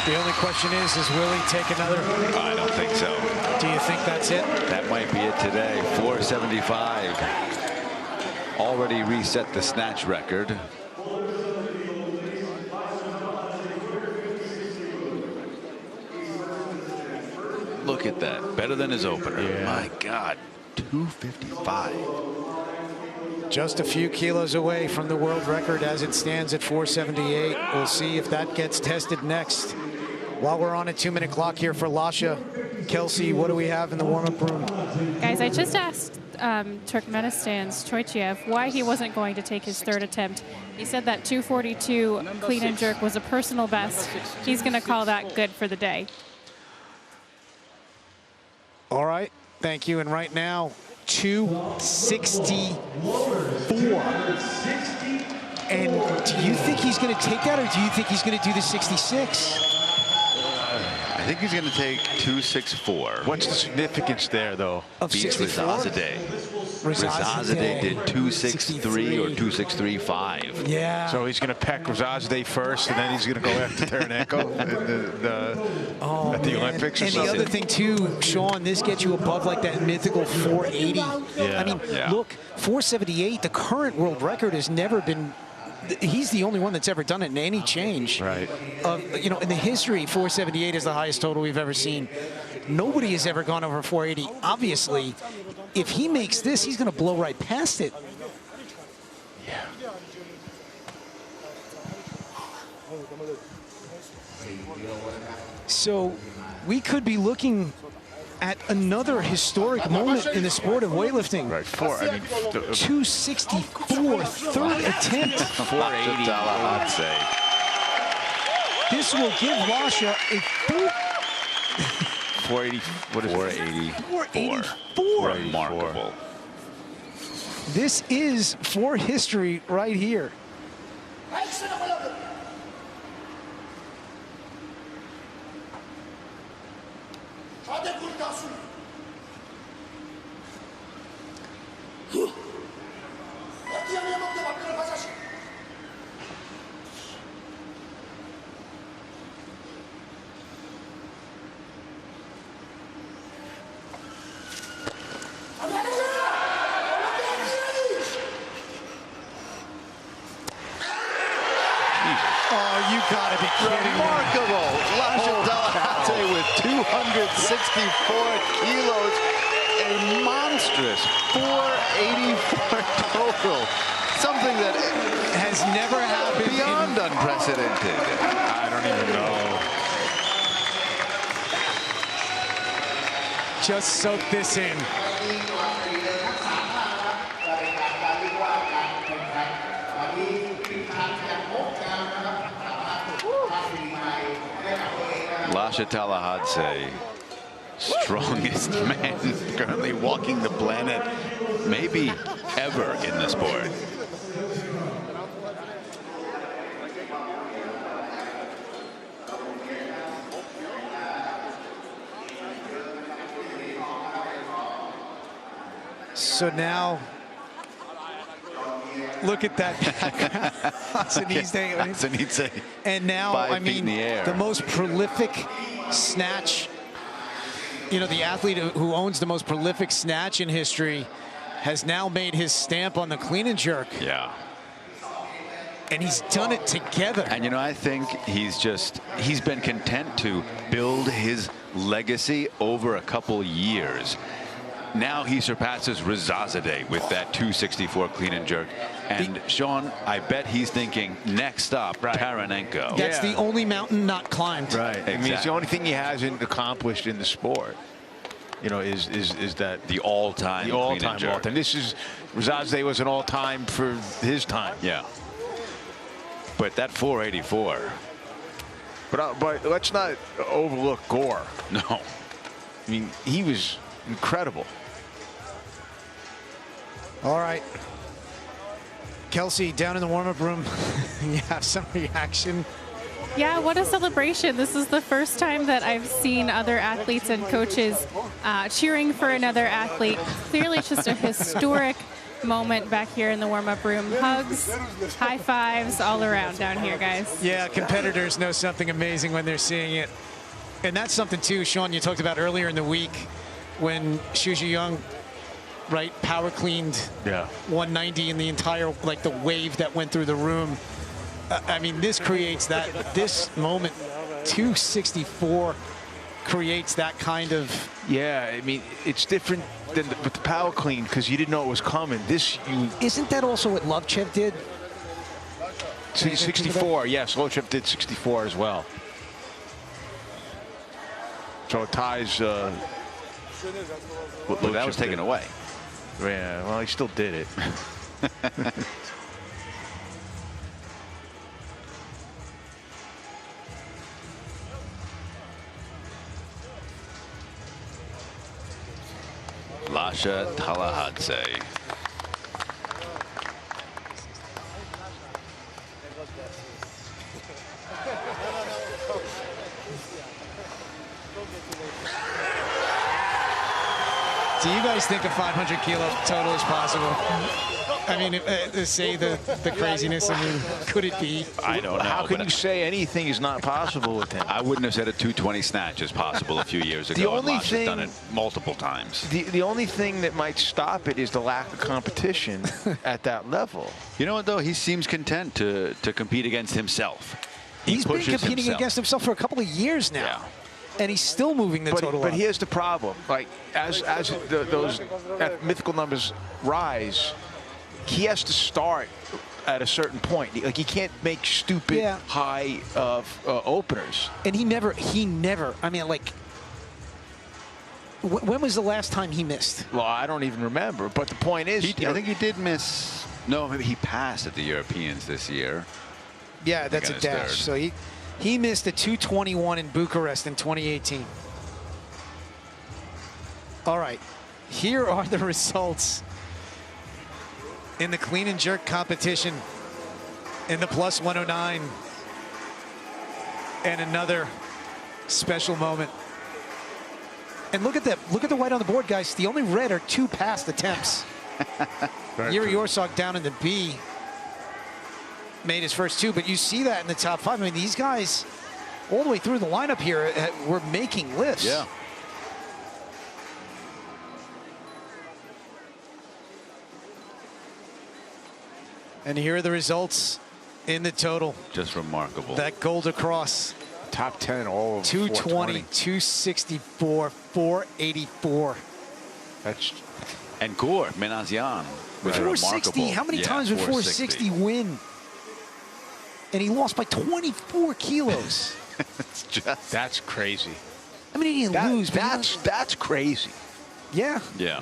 The only question is will he take another? I don't think so. Do you think that's it? That might be it today. 475. Already reset the snatch record. Look at that. Better than his opener. Yeah. My God. 255. Just a few kilos away from the world record as it stands at 478. We'll see if that gets tested next. While we're on a 2-minute clock here for Lasha. Kelsey, what do we have in the warm-up room? Guys, I just asked Turkmenistan's Choychev why he wasn't going to take his third attempt. He said that 242 clean and jerk was a personal best. He's going to call that good for the day. All right, thank you. And right now, 264. And do you think he's going to take that, or do you think he's going to do the 66? I think he's going to take 264. What's the significance there, though? Of 64? Rizazadeh did 263 or 263.5. Yeah. So he's going to peck Rizazadeh first, and then he's going to go after Taranenko at the Olympics or and something. the other thing, too, Sean, this gets you above like that mythical 480. Yeah. I mean, look, 478, the current world record has never been... He's the only one that's ever done it in any change. Right. You know, in the history, 478 is the highest total we've ever seen. Nobody has ever gone over 480. Obviously, if he makes this, he's going to blow right past it. Yeah. So we could be looking at another historic moment in the sport of weightlifting. Right, 264, third attempt. 480. This will give Lasha a 480. What is 484? 484. Remarkable. This is for history right here. Oh, you gotta be kidding me. Remarkable. Lasha with 264 kilos. A monstrous 484 total. Something that has never happened. Beyond unprecedented. I don't even know. Just soak this in. Lasha Talahadze, strongest man currently walking the planet, maybe ever in the sport. So now, look at that. And now, I mean, the most prolific snatch, you know, the athlete who owns the most prolific snatch in history has now made his stamp on the clean and jerk. Yeah. And he's done it together. And, you know, I think he's been content to build his legacy over a couple years. Now he surpasses Rizazadeh with that 264 clean and jerk. And Sean, I bet he's thinking next up, Taranenko. That's the only mountain not climbed. Right. Exactly. I mean, it's the only thing he hasn't accomplished in the sport. You know, is that the all-time clean and jerk. all-time. This is Rizazadeh was an all-time for his time. Yeah. But that 484. But let's not overlook Gore. No. I mean, he was incredible. All right. Kelsey, down in the warm-up room, you have some reaction. Yeah, what a celebration. This is the first time that I've seen other athletes and coaches cheering for another athlete. Clearly it's just a historic moment back here in the warm-up room. Hugs, high fives all around down here, guys. Yeah, competitors know something amazing when they're seeing it. And that's something, too, Sean, you talked about earlier in the week when Xu Zhiyang, right, power cleaned 190 in the entire, like, the wave that went through the room. I mean, this creates this moment, 264. creates that kind of... Yeah, I mean, it's different than with the power clean because you didn't know it was coming. This, Isn't that also what Lovechev did? 64, yes, Lovechev did 64 as well. So it ties... Well, that was taken away. Yeah, well, he still did it. Lasha Talahadze. Do you guys think a 500 kilo total is possible? I mean, to say the craziness, I mean, could it be? I don't know. How can you say anything is not possible with him? I wouldn't have said a 220 snatch is possible a few years ago. The only Lasha's thing, done it multiple times. The only thing that might stop it is the lack of competition at that level. You know what, though? He seems content to compete against himself. He's been competing against himself for a couple of years now. Yeah. And he's still moving the total up. But here's the problem. Like, as those mythical numbers rise, he has to start at a certain point. Like, he can't make stupid high openers. And he never, I mean, like, when was the last time he missed? Well, I don't even remember. But the point is, I think he did miss. No, maybe he passed at the Europeans this year. Yeah, that's a dash. Third. So he missed a 221 in Bucharest in 2018. All right, here are the results in the clean and jerk competition in the plus 109. And another special moment. And look at that. Look at the white on the board, guys. The only red are 2 past attempts. Yuri Yorsok down in the B made his first 2, but you see that in the top 5. I mean, these guys all the way through the lineup here were making lifts. Yeah. And here are the results in the total. Just remarkable. That gold across. Top 10 all over 220, 264, 484. That's... And Gore Menazian with 460. How many times would 460 win? And he lost by 24 kilos. It's just... That's crazy. I mean, he didn't lose. That's crazy. Yeah. Yeah.